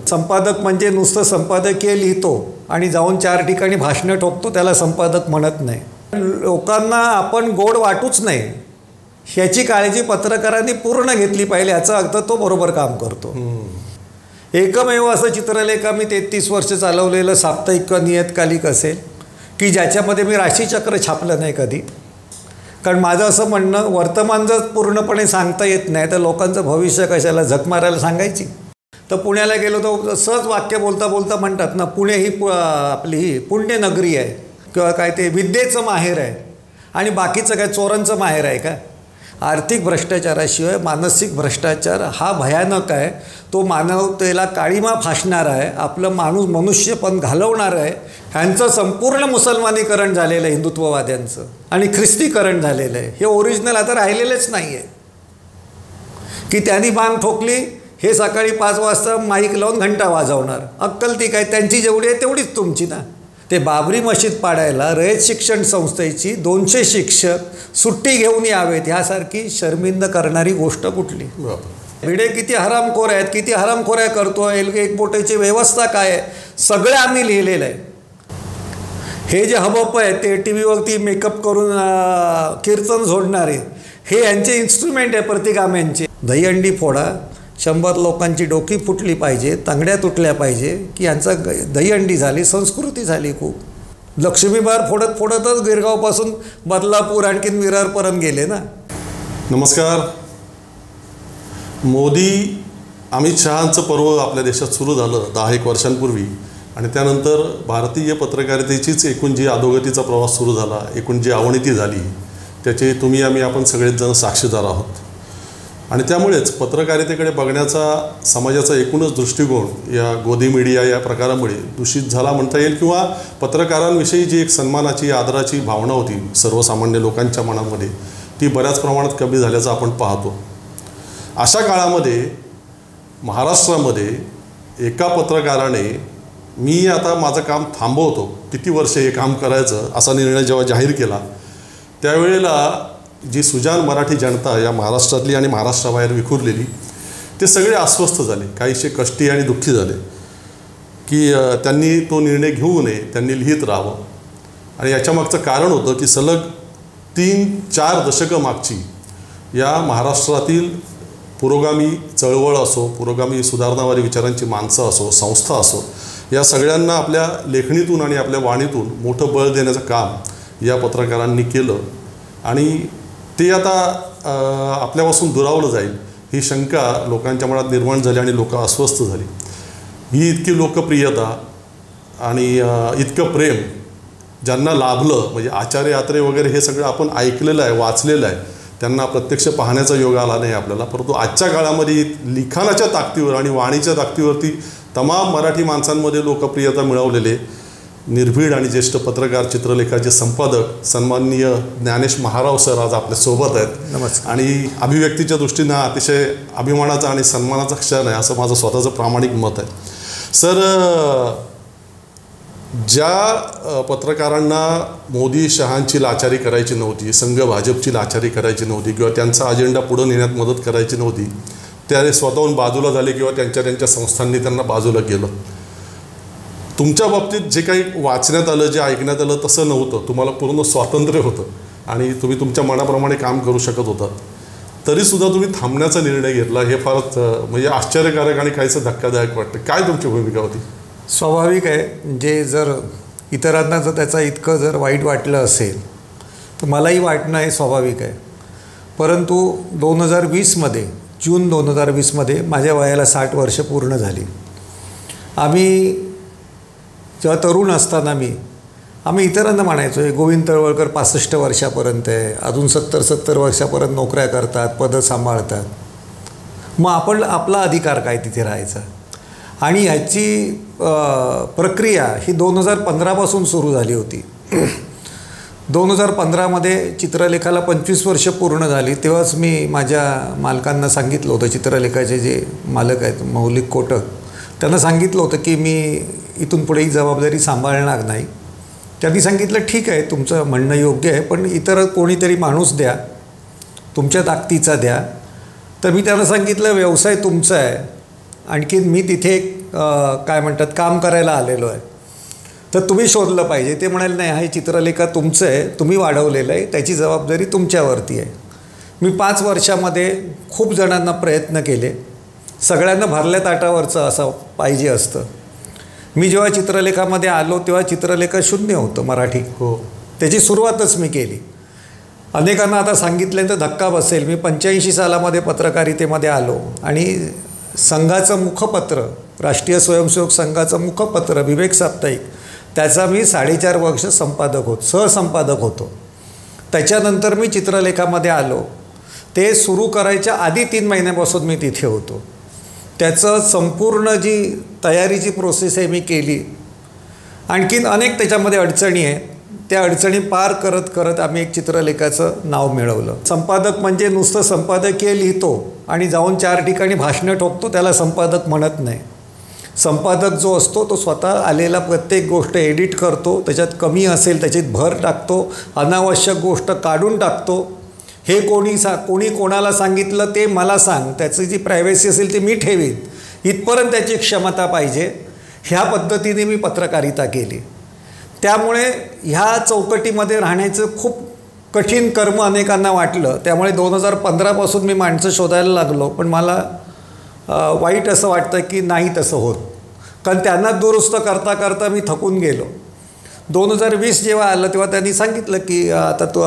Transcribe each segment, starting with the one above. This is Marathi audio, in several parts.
संपादक म्हणजे नुसतं संपादकीय लिहितो आणि जाऊन 4 ठिकाणी भाषणं ठोकतो त्याला संपादक म्हणत नाही. लोकांना आपण गोड वाटूच नाही ह्याची काळजी पत्रकारांनी पूर्ण घेतली पाहिजे. याचा अर्थ तो बरोबर काम करतो. एकमेव असं चित्रलेखा मी 33 वर्ष चालवलेलं साप्ताहिक किंवा नियतकालिक असेल की ज्याच्यामध्ये मी राशीचक्र छापलं नाही कधी. कारण माझं असं म्हणणं वर्तमान जर पूर्णपणे सांगता येत नाही तर लोकांचं भविष्य कशाला झक मारायला सांगायची. तर पुण्याला गेलो तर सहज वाक्य बोलता बोलता म्हणतात ना, पुणे ही आपली ही पुण्यनगरी आहे किंवा काय ते विद्येचं माहेर आहे आणि बाकीचं काय चोरांचं माहेर आहे का. आर्थिक भ्रष्टाचाराशिवाय मानसिक भ्रष्टाचार हा भयानक आहे. तो मानवतेला काळीमा फासणारा आहे. आपलं मनुष्यपण घालवणार आहे. ह्यांचं संपूर्ण मुसलमानीकरण झालेलं आहे हिंदुत्ववाद्यांचं आणि ख्रिस्तीकरण झालेलं आहे. हे ओरिजिनल आता राहिलेलेच नाही आहे की त्यांनी बांग ठोकली हे सकाळी 5 वाजता माईक लावून घंटा वाजवणार. अक्कल ती काय त्यांची जेवढी आहे तेवढीच तुमची ना. ते बाबरी मशीद पाडायला रयत शिक्षण संस्थेची 200 शिक्षक सुट्टी घेऊन यावेत ह्यासारखी शर्मिंद करणारी गोष्ट कुठली. भिडे किती हरामखोर आहेत, किती हरामखोऱ्या करतो, एकबोटेची व्यवस्था काय आहे, सगळं आम्ही लिहिलेलं आहे. हे जे हबप आहे ते टी व्हीवरती मेकअप करून कीर्तन झोडणारे हे यांचे इन्स्ट्रुमेंट आहे प्रतिगाम्यांचे. दहीहंडी फोडा, 100 लोकांची डोकी फुटली पाहिजे, तांगड्या तुटल्या पाहिजे की यांचा दहीहंडी झाली, संस्कृती झाली खूप. लक्ष्मीबार फोडत फोडतच गिरगावपासून बदलापूर आणखीन विरारपर्यंत गेले ना. नमस्कार. मोदी अमित शहांचं पर्व आपल्या देशात सुरू झालं 10-1 वर्षांपूर्वी आणि त्यानंतर भारतीय पत्रकारितेचीच एकूण जी अधोगतीचा प्रवास सुरू झाला, एकूण जी अवनती झाली त्याचे आपण सगळेच जण साक्षीदार आहोत. आणि त्यामुळेच पत्रकारितेकडे बघण्याचा समाजाचा एकूणच दृष्टिकोन या गोदी मीडिया या प्रकारामुळे दूषित झाला म्हणता येईल किंवा पत्रकारांविषयी जी एक सन्मानाची आदराची भावना होती सर्वसामान्य लोकांच्या मनामध्ये ती बऱ्याच प्रमाणात कमी झाल्याचं आपण पाहतो. अशा काळामध्ये महाराष्ट्रामध्ये एका पत्रकाराने मी आता माझं काम थांबवतो, किती वर्ष हे काम करायचं असा निर्णय जेव्हा जाहीर केला त्यावेळेला जी सुजाण मराठी जनता या महाराष्ट्रातली आणि महाराष्ट्राबाहेर विखुरलेली ते सगळे अस्वस्थ झाले, काहीसे कष्टी आणि दुःखी झाले की त्यांनी तो निर्णय घेऊ नये, त्यांनी लिहित राहावं. आणि याच्यामागचं कारण होतं की सलग 3-4 दशकं मागची या महाराष्ट्रातील पुरोगामी चळवळ असो, पुरोगामी सुधारणावादी विचारांची माणसं असो, संस्था असो, या सगळ्यांना आपल्या लेखणीतून आणि आपल्या वाणीतून मोठं बळ देण्याचं काम या पत्रकारांनी केलं आणि ते आता आपल्यापासून दुरावलं जाईल ही शंका लोकांच्या मनात निर्माण झाली आणि लोक अस्वस्थ झाली. ही इतकी लोकप्रियता आणि इतकं प्रेम ज्यांना लाभलं म्हणजे आचार्य यात्रे वगैरे हे सगळं आपण ऐकलेलं आहे, वाचलेलं आहे, त्यांना प्रत्यक्ष पाहण्याचा योग आला नाही आपल्याला. परंतु आजच्या काळामध्ये लिखाणाच्या ताकदीवर आणि वाणीच्या ताकदीवरती तमाम मराठी माणसांमध्ये लोकप्रियता मिळवलेले निर्भीड आणि ज्येष्ठ पत्रकार चित्रलेखाचे संपादक सन्माननीय ज्ञानेश महाराव सर आज आपल्यासोबत आहेत. नमस्कार. आणि अभिव्यक्तीच्या दृष्टीनं अतिशय अभिमानाचा आणि सन्मानाचा क्षण आहे असं माझं स्वतःचं प्रामाणिक मत आहे. सर, ज्या पत्रकारांना मोदी शहांची लाचारी करायची नव्हती, संघ भाजपची लाचारी करायची नव्हती किंवा त्यांचा अजेंडा पुढं नेण्यात मदत करायची नव्हती ते स्वतःहून बाजूला झाले किंवा त्यांच्या संस्थांनी त्यांना बाजूला केलं. तुमच्या बाबतीत जे काही वाचण्यात आलं, जे ऐकण्यात आलं तसं नव्हतं. तुम्हाला पूर्ण स्वातंत्र्य होतं आणि तुम्ही तुमच्या मनाप्रमाणे काम करू शकत होतात. तरीसुद्धा तुम्ही थांबण्याचा निर्णय घेतला. हे फारच म्हणजे आश्चर्यकारक आणि काहीसं धक्कादायक वाटतं. काय तुमची भूमिका होती? स्वाभाविक आहे, जे जर इतरांना जर त्याचा इतकं जर वाईट वाटलं असेल तर मलाही वाटणं हे स्वाभाविक आहे. परंतु 2020मध्ये जून 2020मध्ये माझ्या वयाला 60 वर्ष पूर्ण झाली. आम्ही जेव्हा तरुण असताना आम्ही इतरांना म्हणायचो हे गोविंद तळवळकर 65 वर्षापर्यंत आहे, अजून 70 वर्षापर्यंत नोकऱ्या करतात, पदं सांभाळतात, मग आपण आपला अधिकार काय तिथे राहायचा. आणि ह्याची प्रक्रिया ही 2015पासून सुरू झाली होती. 2015मध्ये चित्रलेखाला 25 वर्ष पूर्ण झाली. तेव्हाच मी माझ्या मालकांना सांगितलं होतं, चित्रलेखाचे जे मालक आहेत मौलिक कोटक, त्यांना सांगितलं होतं की मी इथून पुढे ही जबाबदारी सांभाळणार नाही. त्यांनी सांगितलं ठीक आहे, तुमचं म्हणणं योग्य आहे, पण इतर कोणीतरी माणूस द्या, तुमच्या ताकदीचा द्या. तर मी त्यांना सांगितलं व्यवसाय तुमचा आहे, आणखीन मी तिथे एक काय म्हणतात काम करायला आलेलो आहे, तर तुम्ही शोधलं पाहिजे. ते म्हणाले नाही, हे चित्रलेखा तुमचं आहे, तुम्ही वाढवलेलं आहे, त्याची जबाबदारी तुमच्यावरती आहे. मी 5 वर्षामध्ये खूप जणांना प्रयत्न केले. सगळ्यांना भरल्या ताटावरचं असं पाहिजे असतं. मी जेव्हा चित्रलेखामध्ये आलो तेव्हा चित्रलेखा शून्य होतं मराठी. त्याची सुरुवातच मी केली. अनेकांना आता सांगितल्यानंतर धक्का बसेल, मी 85 सालामध्ये पत्रकारितेमध्ये आलो आणि संघाचं मुखपत्र, राष्ट्रीय स्वयंसेवक संघाचं मुखपत्र विवेक साप्ताहिक, त्याचा मी 4.5 वर्ष संपादक होतो, सहसंपादक होतो. त्याच्यानंतर मी चित्रलेखामध्ये आलो. ते सुरू करायच्या आधी 3 महिन्यापासून मी तिथे होतो. त्याचं संपूर्ण जी तयारीची प्रोसेस आहे मी केली. आणखीन अनेक त्याच्यामध्ये अडचणी आहेत. त्या अडचणी पार करत करत आम्ही एक चित्रलेखाचं नाव मिळवलं. संपादक म्हणजे नुसतं संपादकीय लिहितो आणि जाऊन 4 ठिकाणी भाषणं ठोकतो त्याला संपादक म्हणत नाही. संपादक जो असतो तो स्वतः आलेला प्रत्येक गोष्ट एडिट करतो, त्याच्यात कमी असेल त्याच्यात भर टाकतो, अनावश्यक गोष्ट काढून टाकतो. हे कोणी कोणाला सांगितलं ते मला सांग, त्याची जी प्रायव्हसी असेल ती मी ठेवीन, इथपर्यंत त्याची क्षमता पाहिजे. ह्या पद्धतीने मी पत्रकारिता केली. त्यामुळे ह्या चौकटीमध्ये राहण्याचं खूप कठीण कर्म अनेकांना वाटलं. त्यामुळे 2015पासून मी माणसं शोधायला लागलो. पण मला वाईट असं वाटतं की नाही तसं होत, कारण त्यांना दुरुस्त करता करता मी थकून गेलो. 2020 जेव्हा आलं तेव्हा त्यांनी सांगितलं की आता तू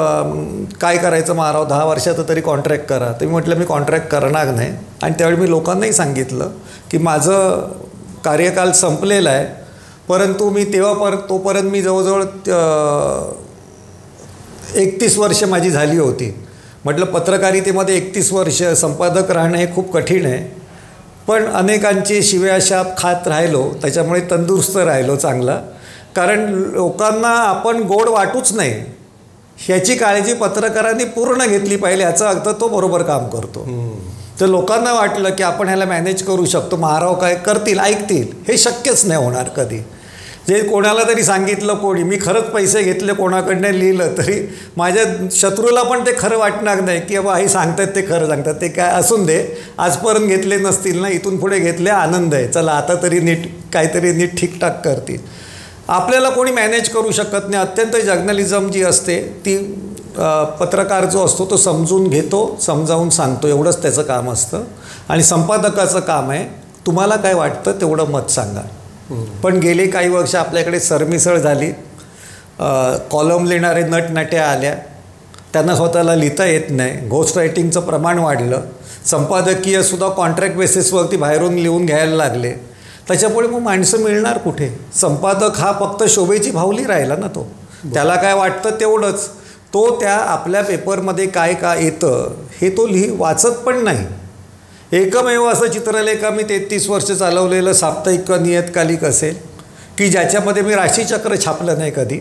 काय करायचं महाराव, 10 वर्षाचं तरी कॉन्ट्रॅक्ट करा. तर मी म्हटलं मी कॉन्ट्रॅक्ट करणार नाही. आणि त्यावेळी मी लोकांनाही सांगितलं की माझं कार्यकाल संपलेला आहे, परंतु मी तोपर्यंत मी जवळजवळ 31 वर्ष माझी झाली होती. म्हटलं पत्रकारितेमध्ये 31 वर्ष संपादक राहणं हे खूप कठीण आहे. पण अनेकांची शिव्याशाप खात राहिलो, त्याच्यामुळे तंदुरुस्त राहिलो चांगला. कारण लोकांना आपण गोड वाटूच नाही ह्याची काळजी पत्रकारांनी पूर्ण घेतली पाहिजे. याचा अर्थ तो बरोबर काम करतो. तर लोकांना वाटलं की आपण ह्याला मॅनेज करू शकतो, महाराव काय करतील, ऐकतील. हे शक्यच नाही होणार कधी. जे कोणाला तरी सांगितलं कोणी, मी खरंच पैसे घेतले कोणाकडनं लिहिलं तरी माझ्या शत्रूला पण ते खरं वाटणार नाही की बाबा हे सांगतात ते खरं सांगतात. ते काय असून दे, आजपर्यंत घेतले नसतील ना, इथून पुढे घेतले आनंद आहे, चला आता तरी काहीतरी नीट ठीकठाक करतील. आपल्याला कोणी मॅनेज करू शकत नाही. अत्यंत जर्नलिझम जी असते ती पत्रकार जो असतो तो समजून घेतो, समजावून सांगतो, एवढंच त्याचं काम असतं. आणि संपादकाचं काम आहे तुम्हाला काय वाटतं तेवढं मत सांगा. पण गेले काही वर्ष आपल्याकडे सरमिसळ झाली. कॉलम लिहिणारे नटनट्या आल्या, त्यांना स्वतःला लिहिता येत नाही. घोस्ट रायटिंगचं प्रमाण वाढलं. संपादकीयसुद्धा कॉन्ट्रॅक्ट बेसिसवरती बाहेरून लिहून घ्यायला लागले. त्याच्यामुळे मग माणसं मिळणार कुठे. संपादक हा फक्त शोभेची भावली राहिला ना. तो त्याला काय वाटतं तेवढंच, तो त्या आपल्या पेपरमध्ये काय येतं हे तो वाचत पण नाही. एकमेव असं चित्रलेखा मी 33 वर्ष चालवलेलं साप्ताहिक नियतकालिक असेल की ज्याच्यामध्ये मी राशीचक्र छापलं नाही कधी.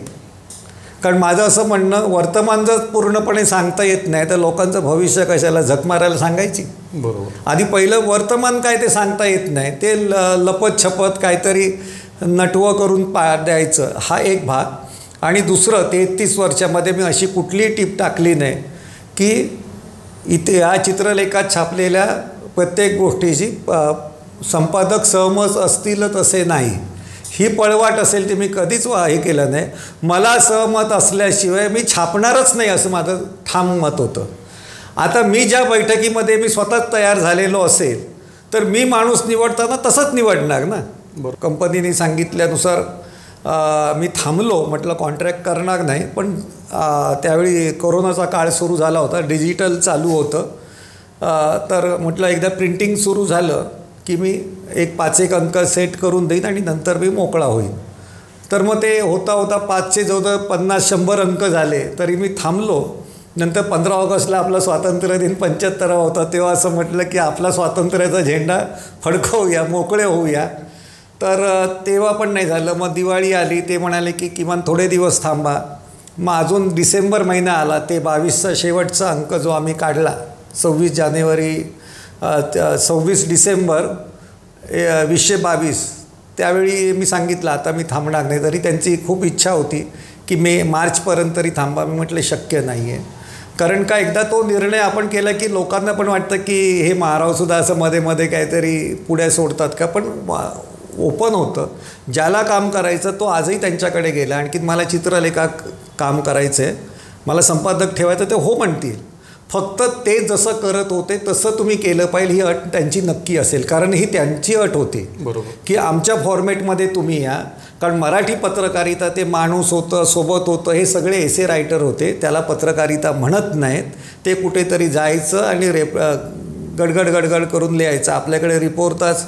कारण माझं असं म्हणणं, वर्तमान जर पूर्णपणे सांगता येत नाही तर लोकांचं भविष्य कशाला झक मारायला सांगायची. बरोबर. आधी पहिलं वर्तमान काय ते सांगता येत नाही, ते लपत छपत काहीतरी नटवं करून द्यायचं, हा एक भाग. आणि दुसरं, 33 वर्षामध्ये मी अशी कुठलीही टीप टाकली नाही की इथे ह्या चित्रलेखात छापलेल्या प्रत्येक गोष्टीची संपादक सहमत असतीलच असे नाही. ही पळवाट असेल ते मी कधीच हे केलं नाही. मला सहमत असल्याशिवाय मी छापणारच नाही असं माझं ठाम मत होतं. आता मी ज्या बैठकीमध्ये मी स्वतःच तयार झालेलो असेल तर मी माणूस निवडताना तसंच निवडणार ना. बरं, कंपनीने सांगितल्यानुसार मी थांबलो. म्हटलं कॉन्ट्रॅक्ट करणार नाही. पण त्यावेळी कोरोनाचा काळ सुरू झाला होता, डिजिटल चालू होतं. तर म्हटलं एकदा प्रिंटिंग सुरू झालं की मी 5 अंक सेट करून देईन आणि नंतर मी मोकळा होईन. तर मग ते होता 5चे जवळ 50-100 अंक झाले तरी मी थांबलो. नंतर 15 ऑगस्टला आपला स्वातंत्र्य दिन 75वा होता. तेव्हा असं म्हटलं की आपला स्वातंत्र्याचा झेंडा फडकवूया, मोकळे होऊया. तर तेव्हा पण नाही झालं. मग दिवाळी आली, ते म्हणाले की किमान थोडे दिवस थांबा. मग अजून डिसेंबर महिना आला, ते 22चा शेवटचा अंक जो आम्ही काढला, 26 जानेवारी 26 डिसेंबर 2022, त्यावेळी मी सांगितलं आता मी थांबणार नाही. तरी त्यांची खूप इच्छा होती की मार्चपर्यंत तरी थांबा. मी म्हटलं शक्य नाही आहे. कारण का एकदा तो निर्णय आपण केला की लोकांना पण वाटतं की हे महारावसुद्धा असं मध्ये मध्ये काहीतरी पुढे सोडतात का. पण ओपन होतं. ज्याला काम करायचं तो आजही त्यांच्याकडे गेला. आणखी मला चित्रलेखा काम करायचं आहे, मला संपादक ठेवायचं, ते हो म्हणतील. फक्त ते जसं करत होते तसं तुम्ही केलं पाहिजे, ही अट त्यांची नक्की असेल. कारण ही त्यांची अट होती बरोबर की आमच्या फॉर्मॅटमध्ये तुम्ही या. कारण मराठी पत्रकारिता ते माणूस होतं, सोबत होतं, हे सगळे एसे रायटर होते. त्याला पत्रकारिता म्हणत नाहीत. ते कुठेतरी जायचं आणि गडगड करून लिहायचं. आपल्याकडे रिपोर्टाच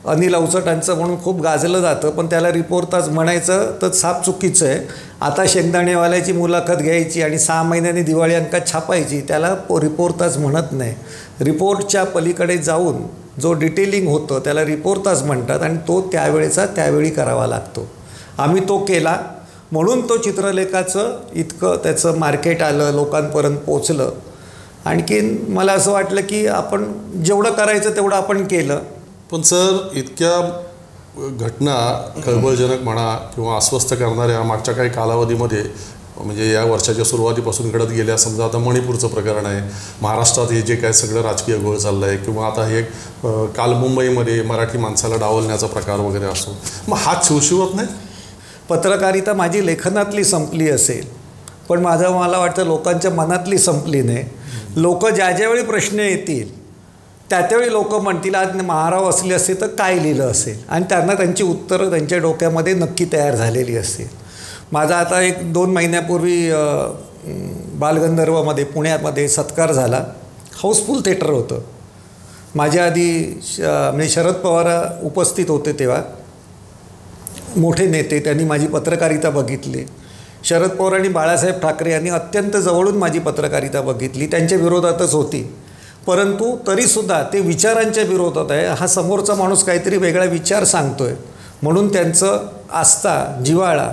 अनिल अवचटांचं म्हणून खूप गाजलं जातं, पण त्याला रिपोर्टाच म्हणायचं तर साप चुकीचं आहे. आता शेंगदाणेवाल्याची मुलाखत घ्यायची आणि 6 महिन्यांनी दिवाळी अंकात छापायची, त्याला रिपोर्टाच म्हणत नाही. रिपोर्टच्या पलीकडे जाऊन जो डिटेलिंग होतं त्याला रिपोर्टाच म्हणतात आणि तो त्यावेळेचा त्यावेळी करावा लागतो. आम्ही तो केला म्हणून तो चित्रलेखाचं इतकं त्याचं मार्केट आलं, लोकांपर्यंत पोचलं. आणखीन मला असं वाटलं की आपण जेवढं करायचं तेवढं आपण केलं. पण सर, इतक्या घटना खळबळजनक म्हणा किंवा अस्वस्थ करणाऱ्या मागच्या काही कालावधीमध्ये, म्हणजे या वर्षाच्या सुरुवातीपासून घडत गेल्या, समजा आता मणिपूरचं प्रकरण आहे, महाराष्ट्रात हे जे काय सगळं राजकीय घोळ चाललं आहे, किंवा आता हे काल मुंबईमध्ये मराठी माणसाला डावलण्याचा प्रकार वगैरे असो, मग हा शिवशिवत नाही? पत्रकारिता माझी लेखनातली संपली असेल, पण मला वाटतं लोकांच्या मनातली संपली नाही. लोक ज्यावेळी प्रश्न येतील त्यावेळी लोक म्हणतील आज महाराव असले असते तर काय लिहिलं असेल, आणि त्यांना त्यांची उत्तरं त्यांच्या डोक्यामध्ये नक्की तयार झालेली असतील. माझा आता 1-2 महिन्यापूर्वी बालगंधर्वमध्ये पुण्यामध्ये सत्कार झाला. हाऊसफुल थिएटर होतं. माझ्या आधी म्हणजे शरद पवार उपस्थित होते, तेव्हा मोठे नेते, त्यांनी माझी पत्रकारिता बघितली. शरद पवार आणि बाळासाहेब ठाकरे यांनी अत्यंत जवळून माझी पत्रकारिता बघितली. त्यांच्या विरोधातच होती, परंतु तरीसुद्धा ते विचारांच्या विरोधात आहे. हा समोरचा माणूस काहीतरी वेगळा विचार सांगतो आहे म्हणून त्यांचं आस्था, जिव्हाळा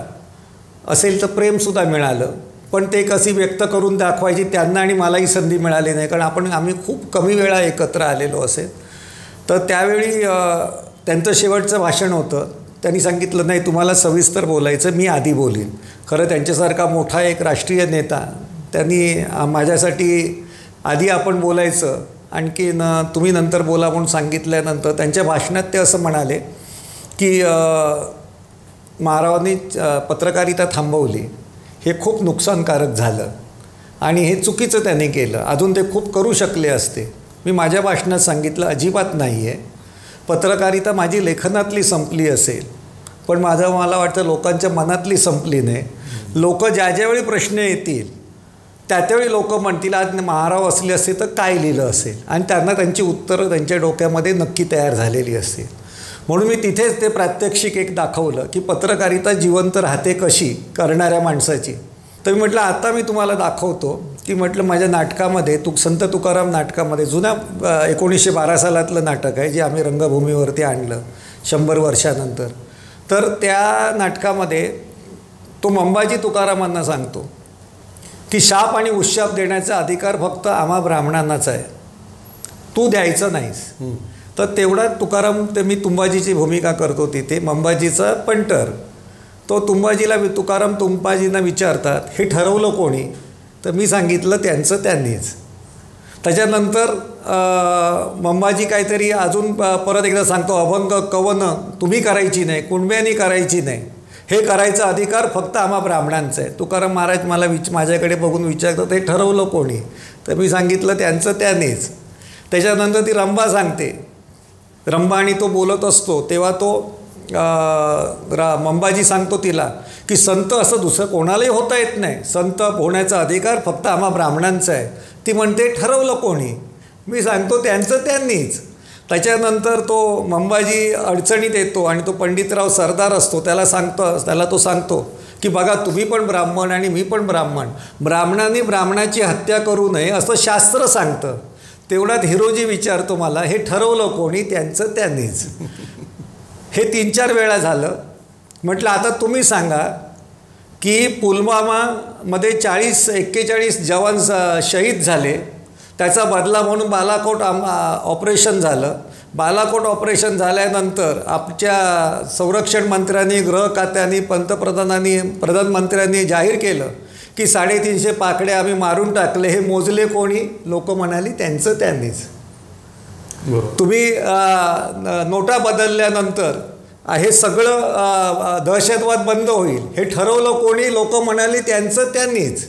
असेल तर प्रेमसुद्धा मिळालं. पण ते कशी व्यक्त करून दाखवायची त्यांना आणि मलाही संधी मिळाली नाही, कारण आम्ही खूप कमी वेळा एकत्र आलेलो असेल. तर त्यावेळी त्यांचं शेवटचं भाषण होतं. त्यांनी सांगितलं नाही तुम्हाला सविस्तर बोलायचं, मी आधी बोलीन. खरं त्यांच्यासारखा मोठा एक राष्ट्रीय नेता, त्यांनी माझ्यासाठी आधी आपण बोलायचं, आणखीन तुम्ही नंतर बोला म्हणून सांगितल्यानंतर त्यांच्या भाषणात ते असं म्हणाले की महारावांनी पत्रकारिता थांबवली, हे खूप नुकसानकारक झालं आणि हे चुकीचं त्यांनी केलं. अजून ते खूप करू शकले असते. मी माझ्या भाषणात सांगितलं अजिबात नाही आहे. पत्रकारिता माझी लेखनातली संपली असेल, पण मला वाटतं लोकांच्या मनातली संपली नाही. लोक ज्यावेळी प्रश्न येतील त्यावेळी लोक म्हणतील आज महाराव असले असते तर काय लिहिलं असेल, आणि त्यांना त्यांची उत्तरं त्यांच्या डोक्यामध्ये नक्की तयार झालेली असतील. म्हणून मी तिथेच ते प्रात्यक्षिक एक दाखवलं की पत्रकारिता जिवंत राहते कशी करणाऱ्या माणसाची. तर मी म्हटलं आता मी तुम्हाला दाखवतो की म्हटलं माझ्या नाटकामध्ये संत तुकाराम नाटकामध्ये, जुन्या 1912 सालातलं नाटक आहे जे आम्ही रंगभूमीवरती आणलं 100 वर्षानंतर. तर त्या नाटकामध्ये तो मंबाजी तुकारामांना सांगतो की शाप आणि उशाप देण्याचा अधिकार फक्त आम्हा ब्राह्मणांनाच आहे, तू द्यायचं नाहीस. तर तेवढ्यात तुकाराम, ते मी तुंबाजीची भूमिका करतो तिथे, मंबाजीचा पंटर, तो तुकाराम तुंबाजींना विचारतात हे ठरवलं कोणी, तर मी सांगितलं त्यांचं त्यांनीच. त्याच्यानंतर मंबाजी काहीतरी अजून परत एकदा सांगतो, अभंग कवन तुम्ही करायची नाही, कुणब्यांनी करायची नाही, हे करायचा अधिकार फक्त आम्हा ब्राह्मणांचा आहे. तुकाराम महाराज मला माझ्याकडे बघून विचारतात हे ठरवलं कोणी, तर मी सांगितलं त्यांचं त्यांनीच. त्याच्यानंतर ती रंभा सांगते, रंभा आणि तो बोलत असतो तेव्हा तो मंबाजी सांगतो तिला की संत असं दुसरं कोणालाही होता येत नाही, संत होण्याचा अधिकार फक्त आम्हा ब्राह्मणांचा आहे. ती म्हणते ठरवलं कोणी, मी सांगतो त्यांचं त्यांनीच. त्याच्यानंतर तो मंबाजी अडचणीत येतो आणि तो पंडितराव सरदार असतो, त्याला तो सांगतो की बघा तुम्ही पण ब्राह्मण आणि मी पण ब्राह्मण, ब्राह्मणांनी ब्राह्मणाची हत्या करू नये असं शास्त्र सांगतं. तेवढ्यात हिरोजी विचारतो मला हे ठरवलं कोणी, त्यांचं त्यांनीच. हे 3-4 वेळा झालं. म्हटलं आता तुम्ही सांगा की पुलवामामध्ये 41 जवान शहीद झाले, त्याचा बदला म्हणून बालाकोट ऑपरेशन झालं. बालाकोट ऑपरेशन झाल्यानंतर आमच्या संरक्षण मंत्र्यांनी, गृह खात्याने, प्रधानमंत्र्यांनी जाहीर केलं की 350 पाकड्या आम्ही मारून टाकले. हे मोजले कोणी? लोक म्हणाली त्यांचं त्यांनीच. तुम्ही नोटा बदलल्यानंतर हे सगळं दहशतवाद बंद होईल हे ठरवलं कोणी? लोक म्हणाली त्यांचं त्यांनीच.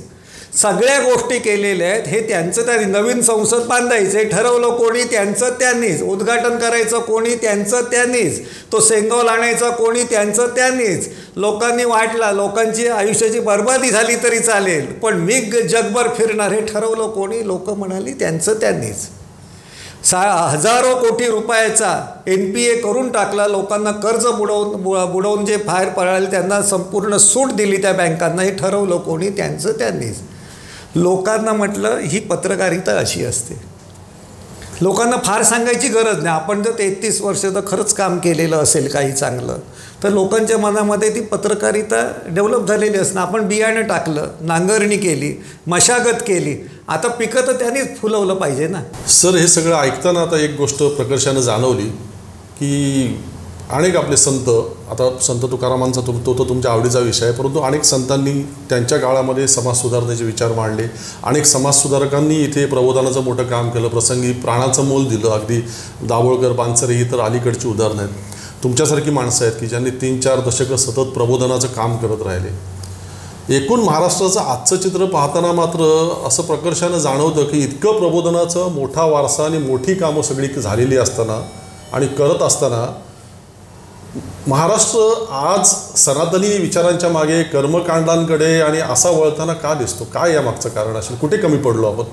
सगळ्या गोष्टी केलेल्या आहेत हे त्यांचं त्यांनी. नवीन संसद बांधायचं हे ठरवलं कोणी? त्यांचं त्यांनीच. उद्घाटन करायचं कोणी? त्यांचं त्यांनीच. तो सेंगोल आणायचा कोणी? त्यांचं त्यांनीच. लोकांनी वाटला, लोकांची आयुष्याची बर्बादी झाली तरी चालेल, पण मी जगभर फिरणार हे ठरवलं कोणी? लोक म्हणाली त्यांचं त्यांनीच. हजारो कोटी रुपयाचा NPA करून टाकला. लोकांना कर्ज बुडवून जे बाहेर पडाले त्यांना संपूर्ण सूट दिली त्या बँकांना हे ठरवलं कोणी? त्यांचं त्यांनीच. लोकांना म्हटलं ही पत्रकारिता अशी असते. लोकांना फार सांगायची गरज नाही. आपण जर 33 वर्ष तर खरंच काम केलेलं असेल काही चांगलं, तर लोकांच्या मनामध्ये ती पत्रकारिता डेव्हलप झालेली असणं. आपण बियाणं टाकलं, नांगरणी केली, मशागत केली, आता पिकं तर त्यांनीच फुलवलं पाहिजे ना. सर, हे सगळं ऐकताना आता एक गोष्ट प्रकर्षानं जाणवली की अनेक आपले संत, आता संत तुकारामांचा तो तर तुमच्या आवडीचा विषय आहे, परंतु अनेक संतांनी त्यांच्या काळामध्ये समाज सुधारणेचे विचार मांडले. अनेक समाजसुधारकांनी इथे प्रबोधनाचं मोठं काम केलं, प्रसंगी प्राणाचं मोल दिलं. अगदी दाभोळकर, पानसरे ही तर अलीकडची उदाहरणं आहेत. तुमच्यासारखी माणसं आहेत की ज्यांनी 3-4 दशकं सतत प्रबोधनाचं काम करत राहिले. एकूण महाराष्ट्राचं आजचं चित्र पाहताना मात्र असं प्रकर्षानं जाणवतं की इतकं प्रबोधनाचं मोठा वारसा आणि मोठी कामं सगळी झालेली असताना आणि करत असताना महाराष्ट्र आज सनातनी विचारांच्या मागे, कर्मकांडांकडे आणि असा वळताना का दिसतो? काय यामागचं कारण असेल? कुठे कमी पडलो आपण?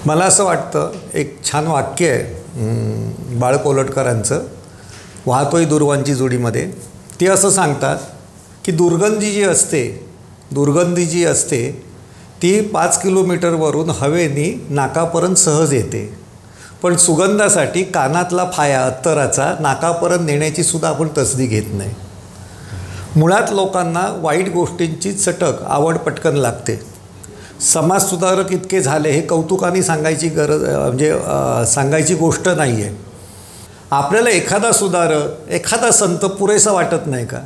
मला असं वाटतं, एक छान वाक्य आहे बाळ कोलटकरांचं, वाहतोय दुर्वांची जोडीमध्ये. ते असं सांगतात की दुर्गंधी जी असते ती 5 किलोमीटरवरून हवेनी नाकापर्यंत सहज येते, पण सुगंधासाठी कानातला फाया अत्तराचा नाकापर्यंत नेण्याची सुद्धा आपण तसदी घेत नाही. मुळात लोकांना वाईट गोष्टींची चटक, आवड पटकन लागते. समाजसुधारक इतके झाले हे कौतुकाने सांगायची गरज, म्हणजे सांगायची गोष्ट नाही आहे. आपल्याला एखादा सुधारक, एखादा संत पुरेसा वाटत नाही का?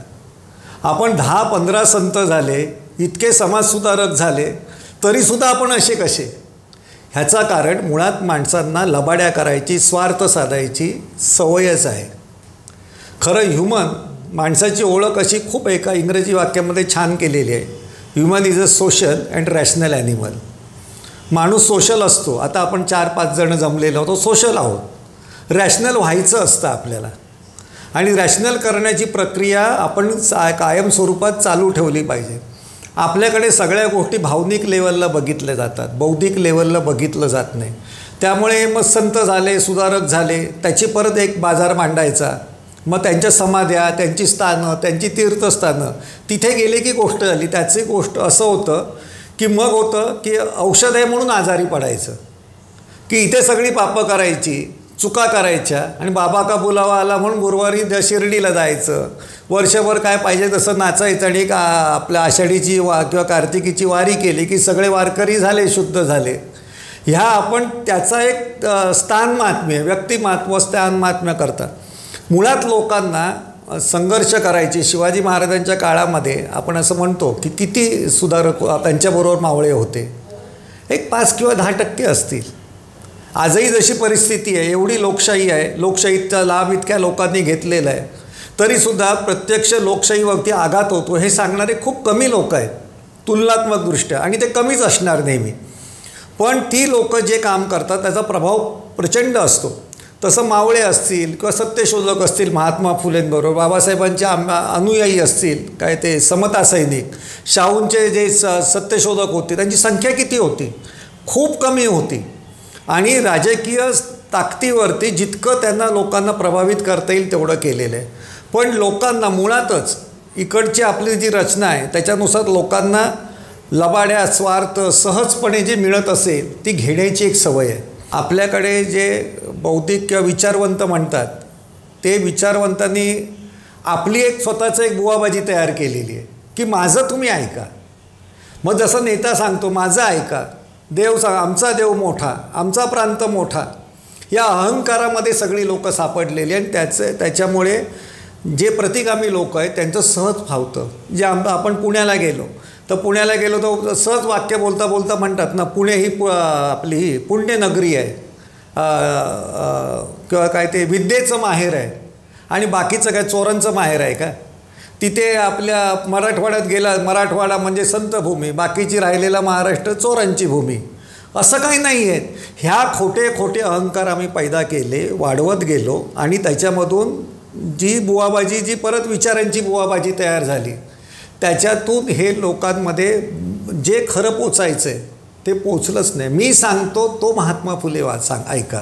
आपण 10-15 संत झाले, इतके समाजसुधारक झाले, तरीसुद्धा आपण असे कसे? ह्याचं कारण मुळात माणसांना लबाड्या करायची, स्वार्थ साधायची सवयच आहे. खरं माणसाची ओळख अशी खूप एका इंग्रजी वाक्यामध्ये छान केलेली आहे. Human is a social and rational animal. माणूस सोशल असतो. आता आपण 4-5 जण जमलेलो आहोत, सोशल आहोत. रॅशनल व्हायचं असतं आपल्याला, आणि रॅशनल करण्याची प्रक्रिया आपण कायम स्वरूपात चालू ठेवली पाहिजे. आपल्याकडे सगळ्या गोष्टी भावनिक लेवलला बघितल्या जातात, बौद्धिक लेवलला बघितलं जात नाही. त्यामुळे मग संत झाले, सुधारक झाले, त्याची परत एक बाजार मांडायचा. मग त्यांच्या समाध्या, त्यांची स्थानं, त्यांची तीर्थस्थानं, तिथे गेले की गोष्ट झाली. त्याची गोष्ट असं होतं की मग होतं की औषध आहे म्हणून आजारी पडायचं, की इथे सगळी पापं करायची, चुका करायच्या, आणि बाबा का बुलावा आला म्हणून गुरुवारी शिर्डीला जायचं, वर्षभर काय पाहिजे तसं नाचायचं, आणि आपल्या आषाढीची किंवा कार्तिकीची वारी केली की सगळे वारकरी झाले, शुद्ध झाले. ह्या आपण त्याचा एक स्थानमात्म्य, व्यक्तिमात्म, स्थानमात्म्य करतात. मुळात लोकांना संघर्ष करायचे. शिवाजी महाराजांच्या काळामध्ये आपण असं म्हणतो की किती सुधारक त्यांच्याबरोबर मावळे होते? एक 5 किंवा 10% असतील. आजही जशी परिस्थिती आहे, एवढी लोकशाही आहे, लोकशाहीचा लाभ इतक्या लोकांनी घेतलेला आहे, तरीसुद्धा प्रत्यक्ष लोकशाहीवरती आघात होतो हे सांगणारे खूप कमी लोक आहेत तुलनात्मकदृष्ट्या, आणि ते कमीच असणार नेहमी. पण ती लोक जे काम करतात त्याचा प्रभाव प्रचंड असतो. तसं मावळे असतील किंवा सत्यशोधक असतील, महात्मा फुलेंबरोबर बाबासाहेबांचे अनुयायी असतील, काय ते समता सैनिक, शाहूंचे जे सत्यशोधक होते, त्यांची संख्या किती होती? खूप कमी होती. आणि राजकीय ताकदीवरती जितकं त्यांना लोकांना प्रभावित करता येईल तेवढं केलेलं आहे. पण लोकांना मुळातच इकडची आपली जी रचना आहे त्याच्यानुसार लोकांना लबाड्या, स्वार्थ सहजपणे जे मिळत असेल ती घेण्याची एक सवय आहे. आपल्याकडे जे बौद्धिक किंवा विचारवंत म्हणतात, ते विचारवंतांनी आपली एक स्वतःचं एक बुवाबाजी तयार केलेली आहे की माझं तुम्ही ऐका. मग जसं नेता सांगतो माझं ऐका, देव आमचा देव मोठा, आमचा प्रांत मोठा, या अहंकारामध्ये सगळी लोकं सापडलेली. आणि त्याच्यामुळे जे प्रतिगामी लोक आहेत त्यांचं सहज फावतं. जे आपण पुण्याला गेलो तर सहज वाक्य बोलता बोलता म्हणतात ना, पुणे ही आपली ही पुण्यनगरी आहे, किंवा काय ते विद्येचं माहेर आहे. आणि बाकीचं काय चोरांचं माहेर आहे का? तिथे आपल्या मराठवाड्यात गेला, मराठवाडा म्हणजे संतभूमी, बाकीची राहिलेला महाराष्ट्र चोरांची भूमी, असं काही नाही आहे. ह्या खोटे खोटे अहंकार आम्ही पैदा केले, वाढवत गेलो आणि त्याच्यामधून जी बुवाबाजी, जी परत विचारांची बुवाबाजी तयार झाली, त्याच्यातून हे लोकांमध्ये जे खरं पोचायचं आहे ते पोचलंच नाही. मी सांगतो तो महात्मा फुले ऐका.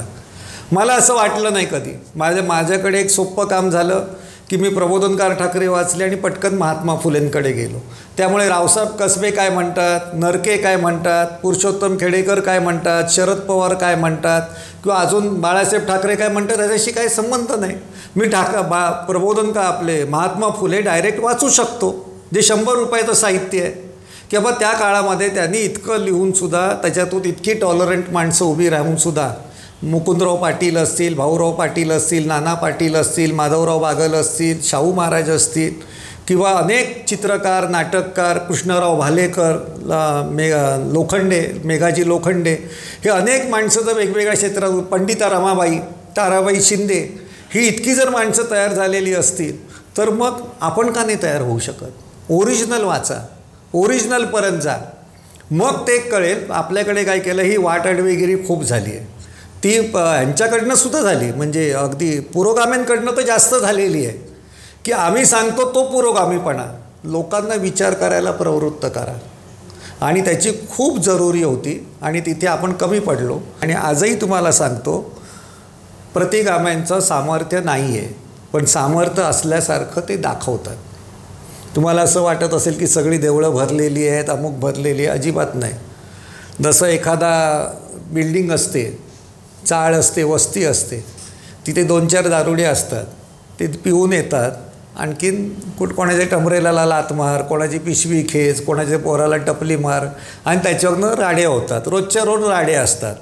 मला असं वाटलं नाही कधी. माझ्याकडे एक सोपं काम झालं की मी प्रबोधनकार ठाकरे वाचले आणि पटकन महात्मा फुलेंकडे गेलो. त्यामुळे रावसाहेब कसबे काय म्हणतात, नरके काय म्हणतात, पुरुषोत्तम खेडेकर काय म्हणतात, शरद पवार काय म्हणतात किंवा अजून बाळासाहेब ठाकरे काय म्हणतात त्याच्याशी काही संबंध नाही. मी प्रबोधनकार आपले महात्मा फुले डायरेक्ट वाचू शकतो, जे 100 रुपयाचं साहित्य आहे. किंवा त्या काळामध्ये त्यांनी इतकं लिहूनसुद्धा त्याच्यातून इतकी टॉलरंट माणसं उभी राहूनसुद्धा, मुकुंदराव पाटील असतील, भाऊराव पाटील असतील, नाना पाटील असतील, माधवराव बागल असतील, शाहू महाराज असतील किंवा अनेक चित्रकार, नाटककार, कृष्णराव भालेकर, लोखंडे, मेघाजी लोखंडे, हे अनेक माणसं जर वेगवेगळ्या क्षेत्रात, पंडिता रमाबाई, ताराबाई शिंदे, ही इतकी जर माणसं तयार झालेली असतील तर मग आपण का नाही तयार होऊ शकत? ओरिजिनल वाचा, ओरिजिनलपर्यंत जा, मग ते कळेल. आपल्याकडे काय केलं, ही वाटअडवेगिरी खूप झाली आहे. ती ह्यांच्याकडनं सुद्धा झाली, म्हणजे अगदी पुरोगाम्यांकडनं तर जास्त झालेली आहे की आम्ही सांगतो तो पुरोगामीपणा. लोकांना विचार करायला प्रवृत्त करा आणि त्याची खूप जरुरी होती आणि तिथे आपण कमी पडलो. आणि आजही तुम्हाला सांगतो, प्रतिगाम्यांचं सामर्थ्य नाही आहे, पण सामर्थ्य असल्यासारखं ते दाखवतात. तुम्हाला असं वाटत असेल की सगळी देवळं भरलेली आहेत, अमुक भरलेली आहे, अजिबात नाही. जसं एखादा बिल्डिंग असते, चाळ असते, वस्ती असते, तिथे 2-4 दारुडे असतात, ते पिऊन येतात, आणखीन कोणाच्या टमरेला लात मार, कोणाची पिशवी खेच, कोणाच्या पोराला टपली मार आणि त्याच्यावरनं राड्या होतात. रोजच्या रोज राड्या असतात.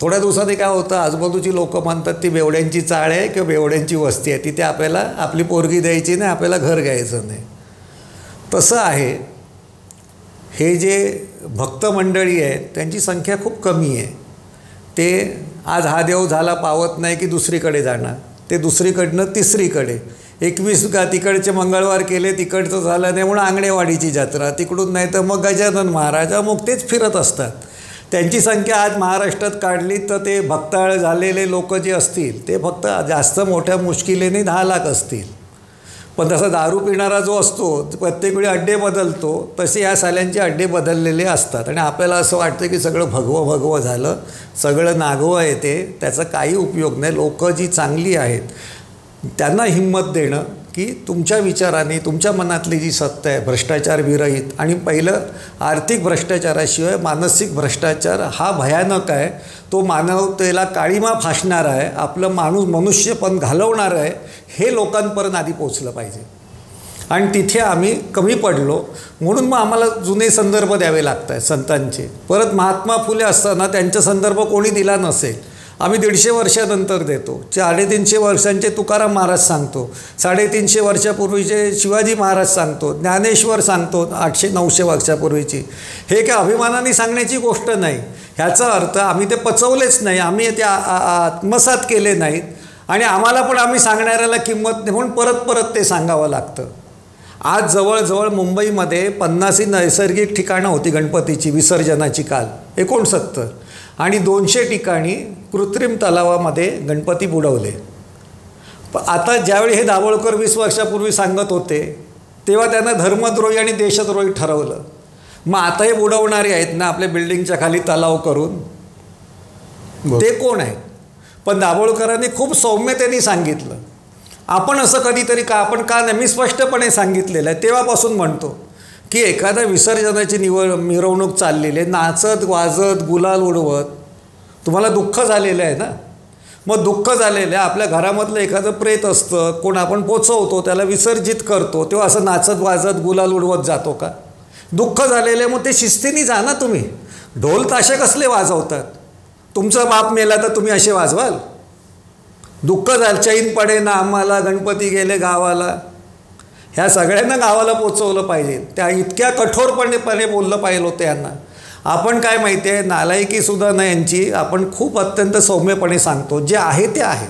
थोड्या दिवसांनी काय होतं, आजूबाजूची लोकं म्हणतात ती बेवड्यांची चाळ आहे किंवा बेवड्यांची वस्ती आहे, तिथे आपल्याला आपली पोरगी द्यायची नाही, आपल्याला घर घ्यायचं नाही. तसं आहे. हे जे भक्त मंडळी आहेत त्यांची संख्या खूप कमी आहे. ते आज हा देव झाला पावत नाही की दुसरीकडे जाणार, ते दुसरीकडनं तिसरीकडे. 21 तिकडचे मंगळवार केले, तिकडचं झालं नाही म्हणून आंगणेवाडीची जत्रा, तिकडून नाही तर मग गजानन महाराज, मग तेच फिरत असतात. त्यांची संख्या आज महाराष्ट्रात काढली तर ते भक्ताळ झालेले लोक जे असतील ते फक्त जास्त मोठ्या मुश्किलीने 10 लाख असतील. पण तसा दारू पिणारा जो असतो प्रत्येक वेळी अड्डे बदलतो, तसे या साल्यांचे अड्डे बदललेले असतात. आणि आपल्याला असं वाटतं की सगळं भगवं भगवं झालं, सगळं नागवं येते, त्याचा काही उपयोग नाही. लोकं जी चांगली आहेत त्यांना हिंमत देणं की तुमच्या विचाराने, तुमच्या मनातली जी सत्ता आहे भ्रष्टाचार विरहित, आणि पहिलं आर्थिक भ्रष्टाचाराशिवाय मानसिक भ्रष्टाचार हा भयानक आहे. तो मानवतेला काळीमा फासणारा आहे, आपलं मनुष्यपण घालवणारं आहे. हे लोकांपर्यंत आधी पोचलं पाहिजे आणि तिथे आम्ही कमी पडलो. म्हणून मग आम्हाला जुने संदर्भ द्यावे लागत आहेत संतांचे. परत महात्मा फुले असताना त्यांचा संदर्भ कोणी दिला नसेल, आम्ही 150 वर्षानंतर देतो. 350 वर्षांचे तुकाराम महाराज सांगतो, 350 वर्षापूर्वीचे शिवाजी महाराज सांगतो, ज्ञानेश्वर सांगतो 800-900 वर्षापूर्वीची. हे काय अभिमानाने सांगण्याची गोष्ट नाही. ह्याचा अर्थ आम्ही ते पचवलेच नाही, आम्ही ते आत्मसात केले नाहीत आणि आम्हाला पण आम्ही सांगणाऱ्याला किंमत नाही म्हणून परत परत ते सांगावं लागतं. आज जवळजवळ मुंबईमध्ये 50 नैसर्गिक ठिकाणं होती गणपतीची विसर्जनाची काल 69, आणि 200 ठिकाणी कृत्रिम तलावामध्ये गणपती बुडवले. आता ज्यावेळी हे दाभोळकर 20 वर्षापूर्वी सांगत होते तेव्हा त्यांना धर्मद्रोही आणि देशद्रोही ठरवलं. मग आता हे बुडवणारे आहेत ना आपल्या बिल्डिंगच्या खाली तलाव करून, ते कोण आहेत? पण दाभोळकरांनी खूप सौम्यतेने सांगितलं. आपण असं कधीतरी आपण का नाही, मी स्पष्टपणे सांगितलेलं आहे तेव्हापासून म्हणतो की एखाद्या विसर्जनाची मिरवणूक चाललेली आहे, नाचत वाजत गुलाल उडवत, तुम्हाला दुःख झालेलं आहे ना, मग दुःख झालेलं आहे. आपल्या घरामधलं एखादं प्रेत असतं, कोण आपण पोचवतो, त्याला विसर्जित करतो, तेव्हा असं नाचत वाजत गुलाल उडवत जातो का? दुःख झालेलं आहे, मग ते शिस्तीने जा ना. तुम्ही ढोल ताशे कसले वाजवतात? तुमचा बाप मेला तर तुम्ही असे वाजवाल? दुःख झालं, चैन पडे ना आम्हाला, गणपती गेले गावाला, ह्या सगळ्यांना गावाला पोचवलं पाहिजे. त्या इतक्या कठोरपणे बोललं पाहिजे होतं यांना. आपण काय माहिती आहे, नालायकीसुद्धा नाही यांची, आपण खूप अत्यंत सौम्यपणे सांगतो जे आहे ते आहे.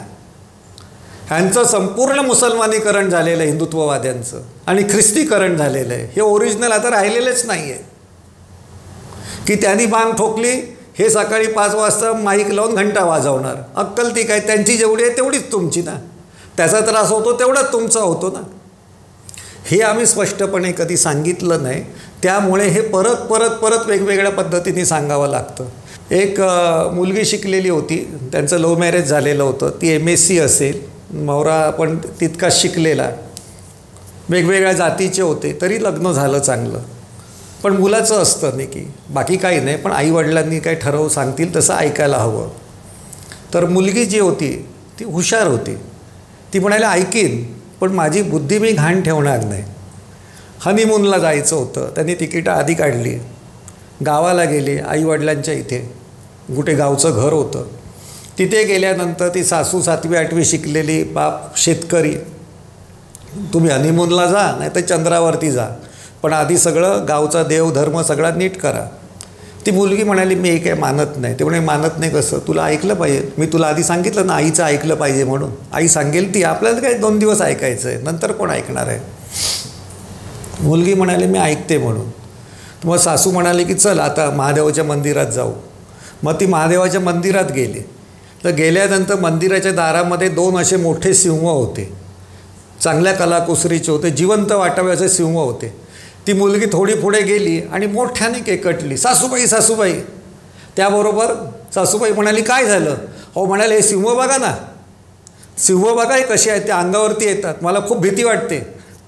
ह्यांचं संपूर्ण मुसलमानीकरण झालेलं आहे हिंदुत्ववाद्यांचं, आणि ख्रिस्तीकरण झालेलं आहे. हे ओरिजिनल आता राहिलेलेच नाही आहे. की त्यांनी बांग ठोकली, हे सकाळी 5 वाजता माईक लावून घंटा वाजवणार. अक्कल ती काय, त्यांची जेवढी आहे तेवढीच तुमची ना. त्याचा त्रास होतो तेवढाच तुमचा होतो ना. हे आम्ही स्पष्टपणे कधी सांगितलं नाही. त्यामुळे हे परत परत परत वेगवेगळ्या पद्धतीने सांगावं लागतं. एक मुलगी शिकलेली होती, त्यांचं लव्ह मॅरेज झालेलं होतं. ती MSc असेल, नवरा पण तितकाच शिकलेला, वेगवेगळ्या जातीचे होते, तरी लग्न झालं चांगलं. पण मुलाचं असतं नाही की बाकी काही नाही, पण आईवडिलांनी काही ठरवून सांगतील तसं ऐकायला हवं. तर मुलगी जी होती ती हुशार होती. ती म्हणाली ऐकीन, पण माझी बुद्धी मी घाण ठेवणार नाही. हनीमूनला जायचं होतं, त्यांनी तिकीटं आधी काढली. गावाला गेले आईवडिलांच्या इथे, कुठे गावचं घर होतं. तिथे गेल्यानंतर ती सासू 7वी 8वी शिकलेली, बाप शेतकरी. तुम्ही हनीमूनला जा नाही तर चंद्रावरती जा, पण आधी सगळं गावचा देव धर्म सगळा नीट करा. ती मुलगी म्हणाली मी हे काय मानत नाही. ते म्हणे मानत नाही कसं, तुला ऐकलं पाहिजे. मी तुला आधी सांगितलं ना आईचं ऐकलं पाहिजे म्हणून. आई सांगेल ती, आपल्याला काय 2 दिवस ऐकायचं आहे, नंतर कोण ऐकणार आहे. मुलगी म्हणाली मी ऐकते म्हणून. मग सासू म्हणाली की चल आता महादेवाच्या मंदिरात जाऊ. मग ती महादेवाच्या मंदिरात गेली. तर गेल्यानंतर मंदिराच्या दारामध्ये 2 असे मोठे सिंह होते, चांगल्या कलाकुसरीचे होते, जिवंत वाटावे असे सिंह होते. ती मुलगी थोडी पुढे गेली आणि मोठ्याने केकटली, सासूबाई सासूबाई. त्याबरोबर सासूबाई म्हणाली काय झालं. हो म्हणाले हे सिंह बघा ना, सिंह बघा हे कसे आहेत, ते अंगावरती येतात, मला खूप भीती वाटते.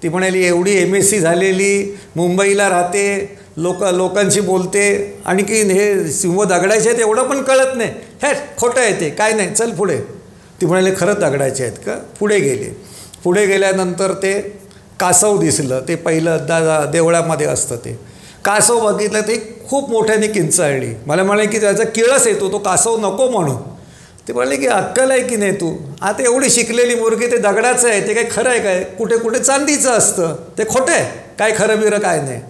ती म्हणाली एवढी MSc झालेली, मुंबईला राहते, लोकांशी बोलते, आणखी हे सिंह दगडायचे आहेत एवढं पण कळत नाही. हे खोटं आहे ते, काय नाही, चल पुढे. ती म्हणाली खरंच दगडायचे आहेत का. पुढे गेले. पुढे गेल्यानंतर ते कासव दिसलं. ते पहिलं देवळामध्ये असतं ते कासव बघितलं. ते खूप मोठ्याने किंचाळली. मला म्हणाले की त्याचा किळस येतो, तो कासव नको म्हणून. ते म्हणाले की अक्कल आहे की नाही तू, आता एवढी शिकलेली मुलगी, ते दगडाचं आहे, ते काय खरं आहे काय, कुठे कुठे चांदीचं असतं, ते खोटं आहे, काय खरं बिरं काय नाही.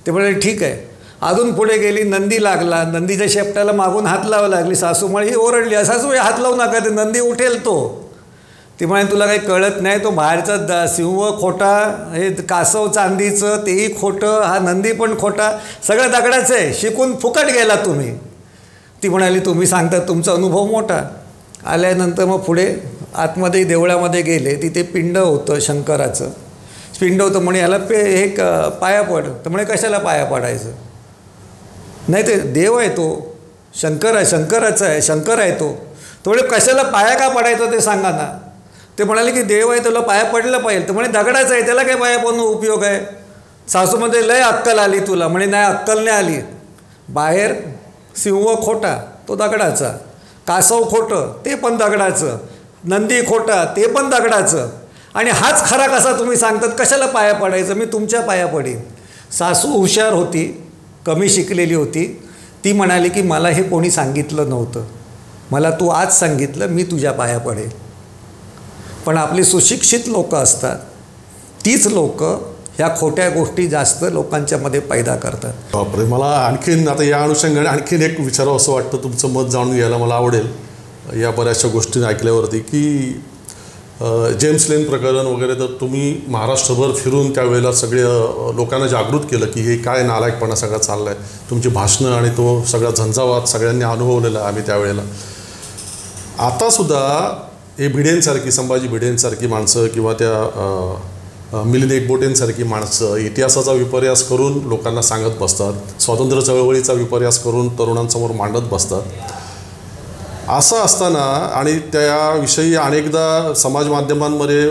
ते म्हणाले ठीक आहे. अजून पुढे गेली, नंदी लागला. नंदीच्या शेपटाला मागून हात लावावं लागली. सासू म्हणे ओरडली सासू हात लावू नका, ते नंदी उठेल तो. ती म्हणे तुला काही कळत नाही, तो बाहेरचा सिंह खोटा, हे कासव चांदीचं तेही खोटं, हा नंदी पण खोटा, सगळं दगडाचं आहे, शिकून फुकट गेला तुम्ही. ती म्हणाली तुम्ही सांगता तुमचा अनुभव मोठा. आल्यानंतर मग पुढे आतमध्ये देवळामध्ये गेले. तिथे पिंड होतं शंकराचं, पिंड होतं. म्हणे याला हे पाया पड. तर म्हणे कशाला पाया पडायचं, नाही ते देव आहे तो, शंकर आहे, शंकराचा आहे, शंकर आहे तो. तो म्हणे कशाला पाया का पडायचं ते सांगा ना. ते म्हणाले की देव आहे त्याला पाया पडलं पाहिजे. तर म्हणे दगडाचं आहे, त्याला काय पाया पडून उपयोग आहे. सासूमध्ये लय अक्कल आली तुला. म्हणे नाही अक्कल नाही आली. बाहेर सिंह खोटा, तो दगडाचा, कासव खोटं, ते पण दगडाचं, नंदी खोटा, ते पण दगडाचं, आणि हाच खरा कसा तुम्ही सांगतात, कशाला पाया पडायचं, मी तुमच्या पाया पडीन. सासू हुशार होती, कमी शिकलेली होती. ती म्हणाली की मला हे कोणी सांगितलं नव्हतं, मला तू आज सांगितलं, मी तुझ्या पाया पडेल. पण आपली सुशिक्षित लोकं असतात, तीच लोकं ह्या खोट्या गोष्टी जास्त लोकांच्यामध्ये पैदा करतात. बापरे, मला आणखीन आता या अनुषंगाने आणखीन एक विचारावं असं वाटतं, तुमचं मत जाणून घ्यायला मला आवडेल या बऱ्याचशा गोष्टी ऐकल्यावरती. की जेम्स लेन प्रकरण वगैरे, तर तुम्ही महाराष्ट्रभर फिरून त्यावेळेला सगळे लोकांना जागृत केलं की हे काय नालायकपणा सगळा चालला आहे. तुमची भाषणं आणि तो सगळा झंझावात सगळ्यांनी अनुभवलेला आम्ही त्यावेळेला. आतासुद्धा हे भिडेंसारखी, संभाजी भिडेंसारखी माणसं किंवा त्या मिलिंद एकबोटेंसारखी माणसं इतिहासाचा विपर्यास करून लोकांना सांगत बसतात, स्वातंत्र्य चळवळीचा विपर्यास करून तरुणांसमोर मांडत बसतात. असं असताना आणि त्याविषयी अनेकदा समाज माध्यमांमध्ये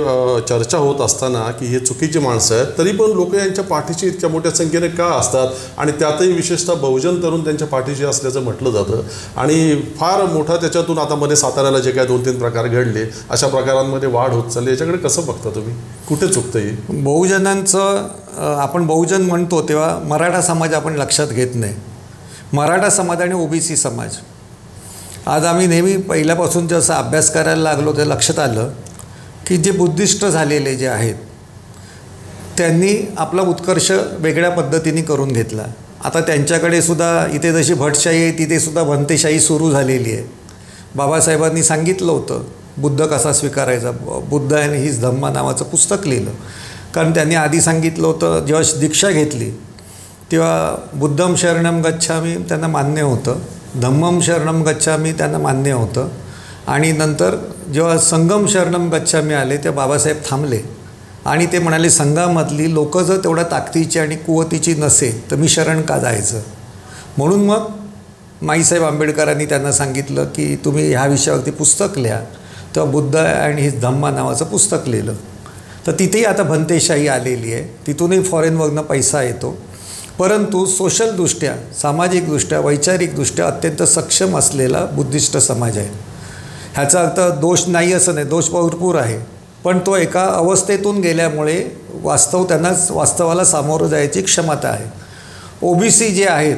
चर्चा होत असताना की हे चुकीची माणसं आहेत, तरी पण लोक यांच्या पाठीशी इतक्या मोठ्या संख्येने का असतात, आणि त्यातही विशेषतः बहुजन तरुण त्यांच्या पाठीशी असल्याचं म्हटलं जातं. आणि फार मोठा त्याच्यातून आता मध्ये साताऱ्याला जे काय 2-3 प्रकार घडले, अशा प्रकारांमध्ये वाढ होत चालली. याच्याकडे कसं बघता तुम्ही, कुठे चुकतं हे? बहुजनांचं आपण बहुजन म्हणतो तेव्हा मराठा समाज आपण लक्षात घेत नाही. मराठा समाज आणि OBC समाज, आज आम्ही नेहमी पहिल्यापासून जसं अभ्यास करायला लागलो ते लक्षात आलं की जे बुद्धिस्ट झालेले जे आहेत त्यांनी आपला उत्कर्ष वेगळ्या पद्धतीने करून घेतला. आता त्यांच्याकडे सुद्धा इथे जशी भटशाही आहे तिथे सुद्धा भंतेशाही सुरू झालेली आहे. बाबासाहेबांनी सांगितलं होतं बुद्ध कसा स्वीकारायचा. बुद्ध आणि हीच धम्मा नावाचं पुस्तक लिहिलं. कारण त्यांनी आधी सांगितलं होतं, जेव्हा दीक्षा घेतली तेव्हा बुद्धम शरणम गच्छामी त्यांना मान्य होतं, धम्मम शरणम गच्छामी त्यांना मान्य होतं, आणि नंतर जेव्हा संगम शरणम गच्छामी आले तेव्हा बाबासाहेब थांबले आणि ते म्हणाले, संघामधली लोकं जर तेवढ्या ताकदीची आणि कुवतीची नसेल तर मी शरण का जायचं. म्हणून मग माईसाहेब आंबेडकरांनी त्यांना सांगितलं की तुम्ही ह्या विषयावरती पुस्तक लिहा. तेव्हा बुद्ध आणि हीच धम्मा नावाचं पुस्तक लिहिलं. तर तिथेही आता भंतेशाही आलेली आहे, तिथूनही फॉरेनवरनं पैसा येतो. परंतु सोशलदृष्ट्या, सामाजिकदृष्ट्या, वैचारिकदृष्ट्या अत्यंत सक्षम असलेला बुद्धिस्ट समाज आहे. ह्याचा अर्थ दोष नाही असं नाही, दोष भरपूर आहे, पण तो एका अवस्थेतून गेल्यामुळे त्यांना वास्तवाला सामोरं जायची क्षमता आहे. OBC जे आहेत,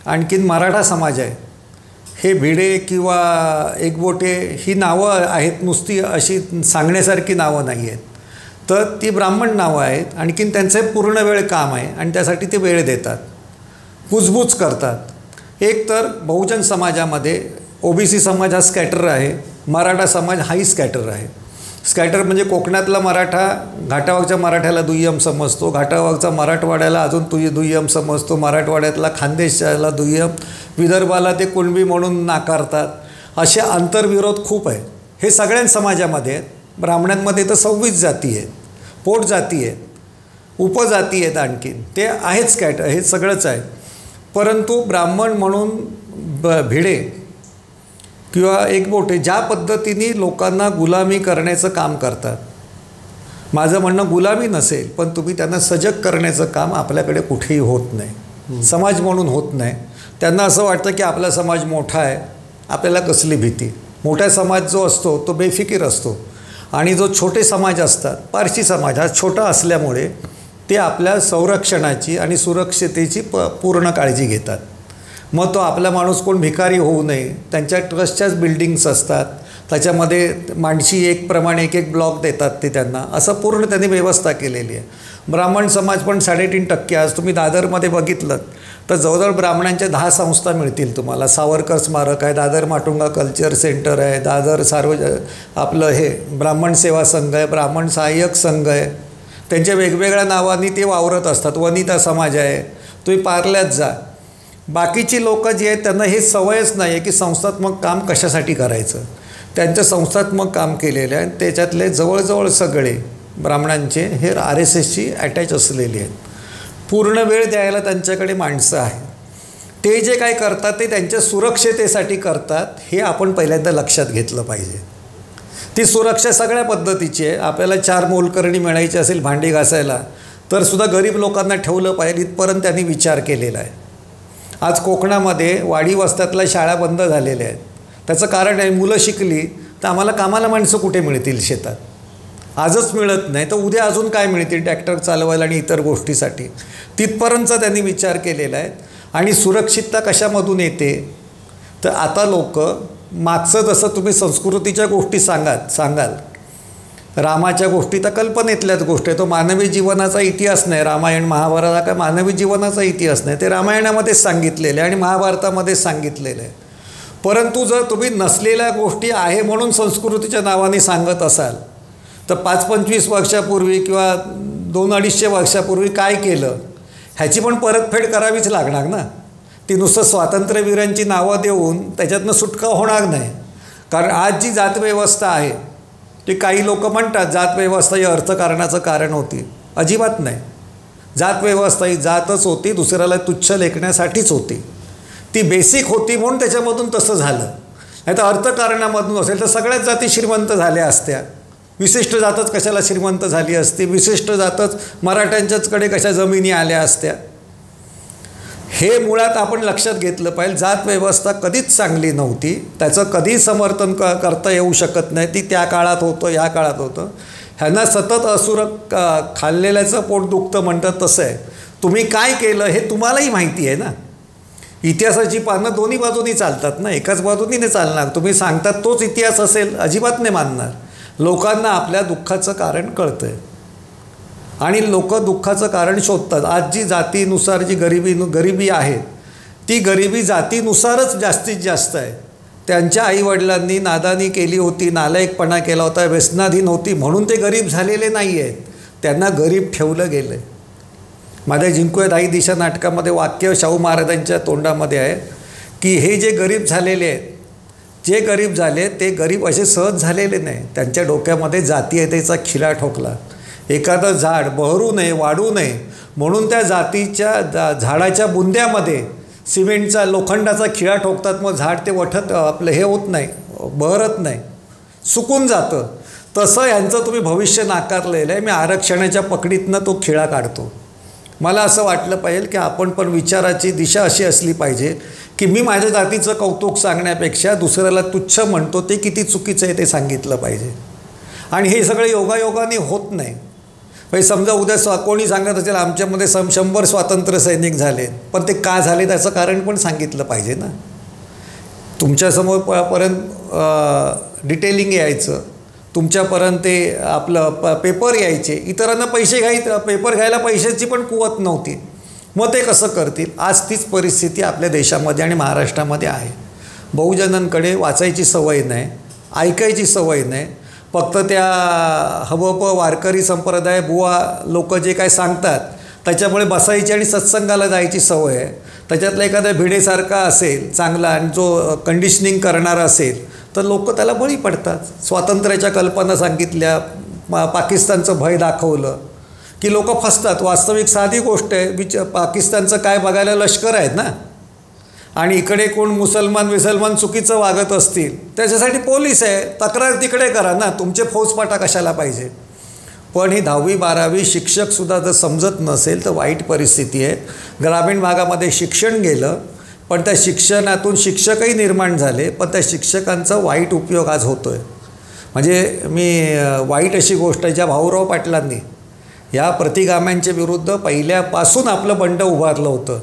आणखीन मराठा समाज आहे, हे भिडे किंवा एकबोटे ही नावं आहेत, नुसती अशी सांगण्यासारखी नावं नाही आहेत. तर ती ब्राह्मण नावं आहेत. आणखीन त्यांचे पूर्ण वेळ काम आहे आणि त्यासाठी ते वेळ देतात, कुजबूज करतात. एक तर बहुजन समाजामध्ये OBC समाज हा स्कॅटर आहे, मराठा समाज हाही स्कॅटर आहे. स्कॅटर म्हणजे कोकणातला मराठा घाटावरच्या मराठ्याला दुय्यम समजतो, घाटावरचा मराठवाड्याला अजून दुय्यम समजतो, मराठवाड्यातला खानदेशाला दुय्यम, विदर्भाला ते कुणबी म्हणून नाकारतात. असे आंतरविरोध खूप आहे. हे सगळ्या समाजामध्ये आहेत. ब्राह्मणांमध्ये तर 26 जाती आहेत, पोट जाती आहेत, उपजाती आहेत, आणखीन ते आहेच स्कॅटर, हे सगळंच आहे. परंतु ब्राह्मण म्हणून भिडे किंवा एकबोटे ज्या पद्धतीने लोकांना गुलामी करण्याचं काम करतात, माझं म्हणणं गुलामी नसेल, पण तुम्ही त्यांना सजग करण्याचं काम आपल्याकडे कुठेही होत नाही, समाज म्हणून होत नाही. त्यांना असं वाटतं की आपला समाज मोठा आहे, आपल्याला कसली भीती. मोठा समाज जो असतो तो बेफिकीर असतो, आणि जो छोटे समाज असतात, पारशी समाज हा छोटा असल्यामुळे ते आपल्या संरक्षणाची आणि सुरक्षितेची पूर्ण काळजी घेतात. मग तो आपला माणूस कोण भिकारी होऊ नये, त्यांच्या ट्रस्टच्याच बिल्डिंग्स असतात, त्याच्यामध्ये माणशी एकप्रमाणे एक ब्लॉक देतात ते त्यांना, असं पूर्ण त्यांनी व्यवस्था केलेली आहे. ब्राह्मण समाज पण 3.5% आज तुम्ही दादरमध्ये बघितलं तर जवळजवळ ब्राह्मणांच्या 10 संस्था मिळतील तुम्हाला. सावरकर स्मारक आहे, दादर माटुंगा कल्चर सेंटर आहे, दादर आपलं हे ब्राह्मण सेवा संघ आहे, ब्राह्मण सहाय्यक संघ आहे, त्यांच्या वेगवेगळ्या नावांनी ते वावरत असतात. वनिता समाज आहे, तुम्ही पार्ल्यात जा. बाकीची लोकं जी आहेत त्यांना हे सवयच नाही आहे की संस्थात्मक काम कशासाठी करायचं. त्यांचं संस्थात्मक काम केलेलं आहे. त्याच्यातले जवळजवळ सगळे ब्राह्मणांचे हे RSSशी अटॅच असलेले आहेत. पूर्ण वेळ द्यायला त्यांच्याकडे माणसं आहे. ते जे काय करतात ते त्यांच्या सुरक्षितेसाठी करतात, हे आपण पहिल्यांदा लक्षात घेतलं पाहिजे. ती सुरक्षा सगळ्या पद्धतीची आहे. आपल्याला 4 मोलकरणी मिळायची असेल भांडी घासायला तर सुद्धा गरीब लोकांना ठेवलं पाहिजे, इथपर्यंत त्यांनी विचार केलेला आहे. आज कोकणामध्ये वाडी वस्त्यातल्या शाळा बंद झालेल्या आहेत. त्याचं कारण आहे, मुलं शिकली तर आम्हाला कामाला माणसं कुठे मिळतील शेतात. आजच मिळत नाही तर उद्या अजून काय मिळतील ट्रॅक्टर चालवायला आणि इतर गोष्टीसाठी. तिथपर्यंतचा त्यांनी विचार केलेला आहे. आणि सुरक्षितता कशामधून येते तर आता लोक मागचं जसं तुम्ही संस्कृतीच्या गोष्टी सांगाल रामाच्या गोष्टी तर कल्पनेतल्याच गोष्टी आहे. तो मानवी जीवनाचा इतिहास नाही. रामायण महाभारत हा काय मानवी जीवनाचा इतिहास नाही, ते रामायणामध्येच सांगितलेलं आहे आणि महाभारतामध्येच सांगितलेलं आहे. परंतु जर तुम्ही नसलेल्या गोष्टी आहे म्हणून संस्कृतीच्या नावाने सांगत असाल तर 5-25 वर्षापूर्वी किंवा 2-250 वर्षापूर्वी काय केलं ह्याची पण परतफेड करावीच लागणार ना. ती नुसतं स्वातंत्र्यवीरांची नावं देऊन त्याच्यातनं सुटका होणार नाही. कारण आज जी जातव्यवस्था आहे ते काही लोक म्हणतात जातव्यवस्था ही अर्थकारणाचं कारण होती. अजिबात नाही. जातव्यवस्था ही जातच होती, दुसऱ्याला तुच्छ लेखण्यासाठीच होती. ती बेसिक होती म्हणून त्याच्यामधून तसं झालं. नाही तर अर्थकारणामधून असेल तर सगळ्याच जाती श्रीमंत झाल्या असत्या. विशिष्ट जातच कशाला श्रीमंत झाली असती, विशिष्ट जातच मराठ्यांच्याचकडे कशा जमिनी आल्या असत्या. हे मुळात आपण लक्षात घेतलं पाहिजे. जात व्यवस्था कधीच चांगली नव्हती, त्याचं कधीच समर्थन करता येऊ शकत नाही. ती त्या काळात होतं, या काळात होतं. ह्यांना सतत असुर खाल्लेल्याचं पोट दुखतं म्हणतात तसं आहे. तुम्ही काय केलं हे तुम्हालाही माहिती आहे ना. इतिहासाची पानं दोन्ही बाजूनी चालतात ना, एकाच बाजूनी नाही चालणार. तुम्ही सांगतात तोच इतिहास असेल अजिबात नाही मानणार. लोकांना आपल्या दुःखाचं कारण कळतं आहे आणि लोक दुःखाचं कारण शोधतात. आज जी जातीनुसार जी गरिबी आहे ती गरिबी जातीनुसारच जास्तीत जास्त आहे. त्यांच्या आईवडिलांनी नादानी केली होती, नालायकपणा केला होता, व्यसनाधीन होती म्हणून ते गरीब झालेले नाही आहेत. त्यांना गरीब ठेवलं गेलं आहे. माझ्या जिंकूया दाही दिशा नाटकामध्ये वाक्य शाहू महाराजांच्या तोंडामध्ये आहे की हे जे गरीब झालेले आहेत, जे गरीब झाले ते गरीब असे सहज झालेले नाही. त्यांच्या डोक्यामध्ये जातीयतेचा खिळा ठोकला. एखादं झाड बहरू नये, वाढू नये म्हणून त्या जातीच्या झाडाच्या बुंद्यामध्ये सिमेंटचा लोखंडाचा खिळा ठोकतात. मग झाड ते वठत आपलं हे होत नाही, बहरत नाही, सुकून जातं. तसं यांचं तुम्ही भविष्य नाकारलेलं आहे. मी आरक्षणाच्या पकडीतनं तो खिळा काढतो. मला असं वाटलं पाहिजे की आपण पण विचाराची दिशा अशी असली पाहिजे की मी माझ्या जातीचं कौतुक सांगण्यापेक्षा दुसऱ्याला तुच्छ म्हणतो ते किती चुकीचं आहे ते सांगितलं पाहिजे. आणि हे सगळे योगायोगाने होत नाही. म्हणजे समजा उद्या कोणी सांगत असेल आमच्यामध्ये 100 स्वातंत्र्य सैनिक झाले, पण ते का झाले त्याचं कारण पण सांगितलं पाहिजे ना. तुमच्यासमोर पर्यंत डिटेलिंग यायचं, तुमच्यापर्यंत ते आपलं पेपर यायचे, इतरांना पेपर घ्यायला पैशाची पण कुवत नव्हती. मग ते कसं करतील? आज तीच परिस्थिती आपल्या देशामध्ये आणि महाराष्ट्रामध्ये आहे. बहुजनांकडे वाचायची सवय नाही, ऐकायची सवय नाही. फक्त त्या हबप वारकरी संप्रदाय बुवा लोक जे काय सांगतात त्याच्यामुळे बसायची आणि सत्संगाला जायची सवय आहे. त्याच्यातला एखादा भिडेसारखा असेल चांगला आणि जो कंडिशनिंग करणारा असेल तर लोक त्याला बळी पडतात. स्वातंत्र्याच्या कल्पना सांगितल्या, पाकिस्तानचं भय दाखवलं की लोक फसतात. वास्तविक साधी गोष्ट आहे. पाकिस्तानचं काय बघायला लष्कर आहेत ना, आणि इकडे कोण मुसलमान चुकीचं वागत असतील त्याच्यासाठी पोलीस आहे. तक्रार तिकडे करा ना, तुमचे फौजफाटा कशाला पाहिजे. पण ही 10वी 12वी शिक्षकसुद्धा जर समजत नसेल तर वाईट परिस्थिती आहे. ग्रामीण भागामध्ये शिक्षण गेलं, पण त्या शिक्षणातून शिक्षकही निर्माण झाले, पण त्या शिक्षकांचा वाईट उपयोग आज होतो आहे. म्हणजे मी वाईट अशी गोष्ट आहे, ज्या भाऊराव पाटलांनी या प्रतिगाम्यांच्या विरुद्ध पहिल्यापासून आपलं बंड उभारलं होतं,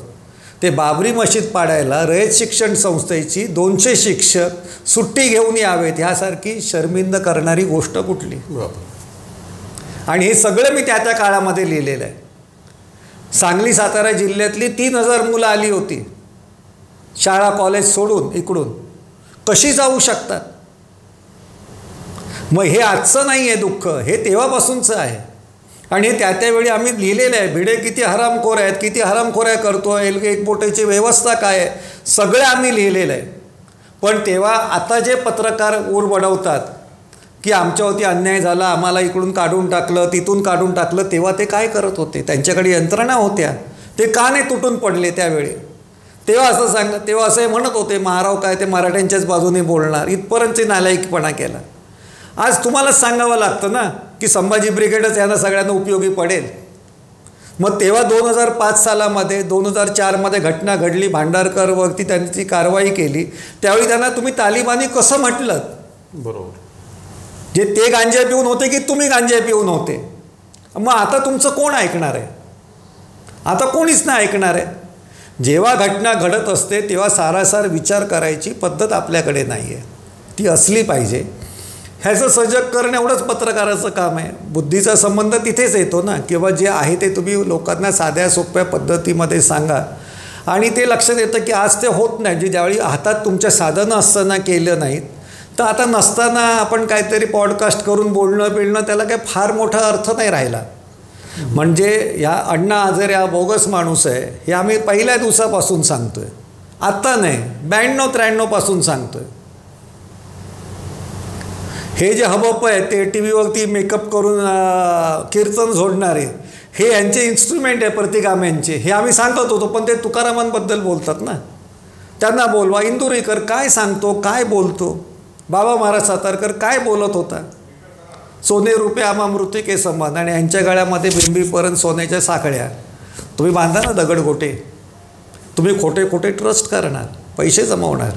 ते बाबरी मशीद पाडायला रयत शिक्षण संस्थेची 200 शिक्षक सुट्टी घेऊन यावेत ह्यासारखी शर्मिंद करणारी गोष्ट कुठली. आणि हे सगळं मी त्या काळामध्ये लिहिलेलं आहे. सांगली सातारा जिल्ह्यातली 3000 मुलं आली होती शाळा कॉलेज सोडून इकडून. कशी जाऊ शकतात? मग हे आजचं नाही आहे दुःख, हे तेव्हापासूनचं आहे. आणि हे त्यावेळी आम्ही लिहिलेलं आहे. भिडे किती हरामखोर आहेत, किती हरामखोऱ्या करतो, एकबोटेची व्यवस्था काय आहे, सगळं आम्ही लिहिलेलं आहे. पण तेव्हा आता जे पत्रकार ऊर बडवतात की आमच्यावरती अन्याय झाला, आम्हाला इकडून काढून टाकलं, तिथून काढून टाकलं, तेव्हा ते काय करत होते? त्यांच्याकडे यंत्रणा होत्या. ते का नाही तुटून पडले त्यावेळी? तेव्हा असं म्हणत होते महाराव काय ते मराठ्यांच्याच बाजूने बोलणार, इथपर्यंत नालायकीपणा केला. आज तुम्हालाच सांगावं लागतं ना की संभाजी ब्रिगेडच यांना सगळ्यांना उपयोगी पडेल. मग तेव्हा 2005 सालामध्ये 2004मध्ये घटना घडली, भांडारकरवरती त्यांची कारवाई केली, त्यावेळी त्यांना तुम्ही तालिबानी कसं म्हटलं? बरोबर. जे ते गांजा पिऊन होते की तुम्ही गांजा पिऊन होते? मग आता तुमचं कोण ऐकणार आहे? आता कोणीच नाही ऐकणार आहे. जेव्हा घटना घडत असते तेव्हा सारासार विचार करायची पद्धत आपल्याकडे नाही आहे, ती असली पाहिजे. ह्याचं सजग करणं एवढंच पत्रकाराचं काम आहे. बुद्धीचा संबंध तिथेच येतो ना, किंवा जे आहे ते तुम्ही लोकांना साध्या सोप्या पद्धतीमध्ये सांगा. आणि ते लक्षात येतं की आज ते होत नाही. जे ज्यावेळी हातात तुमच्या साधनं असताना केलं नाहीत, तर आता नसताना आपण काहीतरी पॉडकास्ट करून बोलणं त्याला काही फार मोठा अर्थ नाही राहिला. म्हणजे ह्या अण्णा हजारे हा बोगस माणूस आहे हे आम्ही पहिल्या दिवसापासून सांगतो आहे, आत्ता नाही, 92-93 पासून सांगतो आहे. हे जे हबप आहे ते टी व्हीवरती मेकअप करून कीर्तन झोडणारे, हे यांचे इन्स्ट्रुमेंट आहे प्रतिगाम्यांचे, हे आम्ही सांगत होतो. पण ते तुकारामांबद्दल बोलतात ना, त्यांना बोलवा. इंदुरीकर काय सांगतो, काय बोलतो? बाबा महाराज सातारकर काय बोलत होता? सोने रुपये आम्हा मृतिके समान, आणि यांच्या गळ्यामध्ये बिंबीपर्यंत सोन्याच्या साखळ्या. तुम्ही बांधा ना दगडगोटे, तुम्ही खोटे खोटे ट्रस्ट करणार, पैसे जमवणार.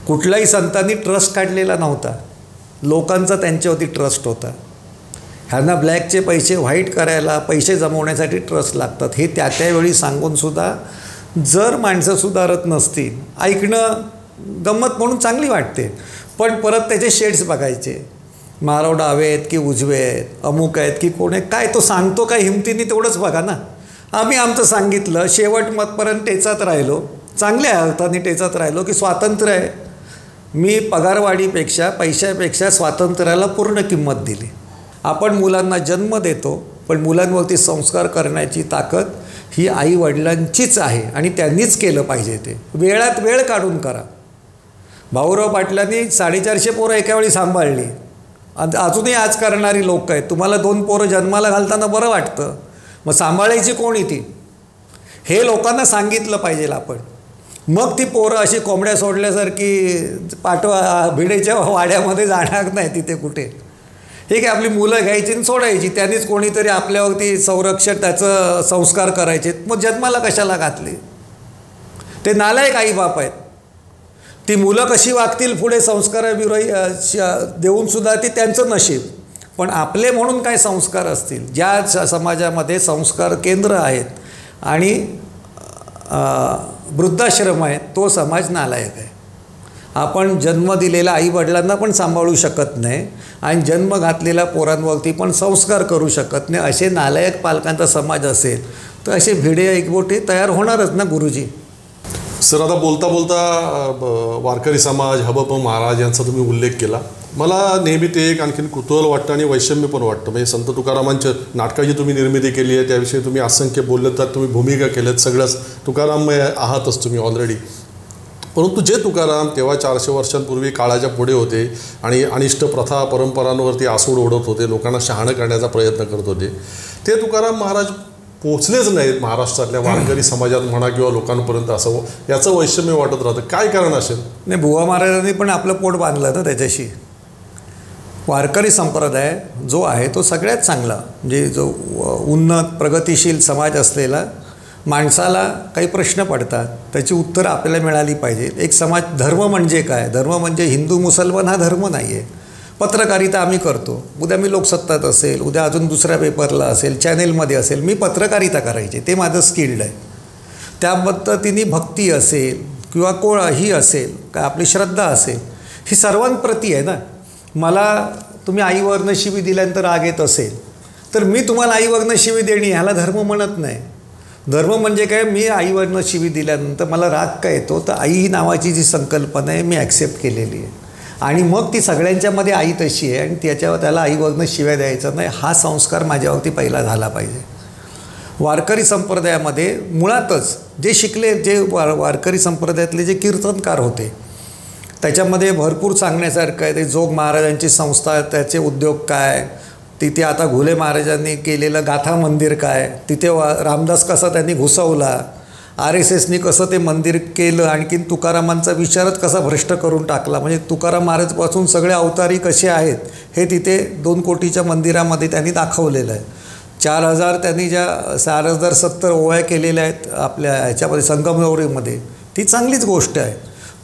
कुठल्याही संतांनी ट्रस्ट काढलेला नव्हता, लोकांचा त्यांच्यावरती ट्रस्ट होता. ह्यांना ब्लॅकचे पैसे व्हाईट करायला, पैसे जमवण्यासाठी ट्रस्ट लागतात, हे त्यावेळी सांगूनसुद्धा जर माणसं सुधारत नसतील, ऐकणं गंमत म्हणून चांगली वाटते, पण परत त्याचे शेड्स बघायचे. माराव डावे आहेत की उजवे आहेत, अमुक आहेत की कोण आहे, काय तो सांगतो काय हिमतीने तेवढंच बघा ना. आम्ही आमचं सांगितलं, शेवट मतपर्यंत टेचात राहिलो, चांगल्या अर्थाने टेचात राहिलो की स्वातंत्र्य आहे, मी पगारवाढीपेक्षा पैशापेक्षा स्वातंत्र्याला पूर्ण किंमत दिली. आपण मुलांना जन्म देतो, पण मुलांवरती संस्कार करण्याची ताकद ही आईवडिलांचीच आहे आणि त्यांनीच केलं पाहिजे. ते वेळात वेळ काढून करा. भाऊराव पाटलांनी 450 पोरं एकावेळी सांभाळली. अजूनही आज करणारी लोक आहेत. तुम्हाला 2 पोरं जन्माला घालताना बरं वाटतं, मग सांभाळायची कोणी ती? हे लोकांना सांगितलं पाहिजे आपण. मग ती पोरं अशी कोंबड्या सोडल्यासारखी भिडेच्या वाड्यामध्ये जाणार नाही तिथे कुठे. हे काय आपली मुलं घ्यायची आणि सोडायची, त्यांनीच कोणीतरी आपल्यावरती संरक्षण त्याचं संस्कार करायचे. मग जन्माला कशाला घातले? ते नालायक आईबाप आहेत. ती मुलं कशी वागतील पुढे संस्काराविरोधी देऊनसुद्धा ती त्यांचं नशीब. पण आपले म्हणून काय संस्कार असतील? ज्या समाजामध्ये संस्कार केंद्र आहेत आणि वृद्धाश्रम आहेत, तो समाज नालायक आहे. आपण जन्म दिलेल्या आईवडिलांना पण सांभाळू शकत नाही आणि जन्म घातलेल्या पोरांवरती पण संस्कार करू शकत नाही. असे नालायक पालकांचा समाज असेल तर असे भिडे एकबोटे तयार होणारच ना गुरुजी. सर, आता बोलता बोलता वारकरी समाज, हबप महाराज यांचा तुम्ही उल्लेख केला. मला नेहमी ते एक आणखीन कुतूहल वाटतं आणि वैषम्य पण वाटतं. म्हणजे संत तुकारामांच्या नाटकाची तुम्ही निर्मिती केली आहे, त्याविषयी तुम्ही असंख्य बोलले, तर तुम्ही भूमिका केल्यात, सगळंच तुकाराममय आहातच तुम्ही ऑलरेडी. परंतु जे तुकाराम तेव्हा 400 वर्षांपूर्वी काळाच्या पुढे होते आणि अनिष्ट प्रथा परंपरांवरती आसूड ओढत होते, लोकांना शहाणं करण्याचा प्रयत्न करत होते, ते तुकाराम महाराज पोचलेच नाहीत महाराष्ट्रातल्या वारकरी समाजात म्हणा किंवा लोकांपर्यंत. असं याचं वैषम्य वाटत राहतं. काय कारण असेल? नाही, बुवा महाराजांनी पण आपलं पोट बांधलं ना त्याच्याशी. वारकरी संप्रदाय जो आहे तो सगळ्यात चांगला, म्हणजे जो उन्नत प्रगतिशील समाज असलेला, माणसाला काही प्रश्न पडतात त्याची उत्तरं आपल्याला मिळाली पाहिजे. एक समाज, धर्म म्हणजे काय? धर्म म्हणजे हिंदू मुसलमान हा धर्म नाही आहे. पत्रकारिता आम्ही करतो. उद्या मी लोकसत्तात असेल, उद्या अजून दुसऱ्या पेपरला असेल, चॅनेलमध्ये असेल, मी पत्रकारिता करायची, ते माझं स्किल्ड आहे. त्या पद्धतीने भक्ती असेल किंवा ही असेल, काय आपली श्रद्धा असेल, ही सर्वांप्रती आहे ना. मला तुम्ही आईवरनं शिवी दिल्यानंतर राग येत असेल तर मी तुम्हाला आईवरनं शिवी देणे ह्याला धर्म म्हणत नाही. धर्म म्हणजे काय? मी आईवरनं शिवी दिल्यानंतर मला राग काय येतो, तर आई ही नावाची जी संकल्पना आहे मी ॲक्सेप्ट केलेली आहे आणि मग ती सगळ्यांच्यामध्ये आई तशी आहे आणि त्याला आईवरनं शिव्या द्यायचं नाही, हा संस्कार माझ्यावरती पहिला झाला पाहिजे. वारकरी संप्रदायामध्ये मुळातच जे शिकले, जे वारकरी संप्रदायातले जे कीर्तनकार होते, त्याच्यामध्ये भरपूर सांगण्यासारखं आहे. ते जोग महाराजांची संस्था, त्याचे उद्योग काय, तिथे आता घुले महाराजांनी केलेलं गाथा मंदिर काय, तिथे रामदास कसा त्यांनी घुसवला, RSSनी कसं ते मंदिर केलं, आणखीन तुकारामांचा विचारच कसा भ्रष्ट करून टाकला. म्हणजे तुकाराम महाराजपासून सगळे अवतारी कसे आहेत हे तिथे 2 कोटीच्या मंदिरामध्ये त्यांनी दाखवलेलं आहे. 4000 त्यांनी ज्या 4070 ओव्या केलेल्या आहेत आपल्या ह्याच्यामध्ये संगमरवरीमध्ये, ती चांगलीच गोष्ट आहे.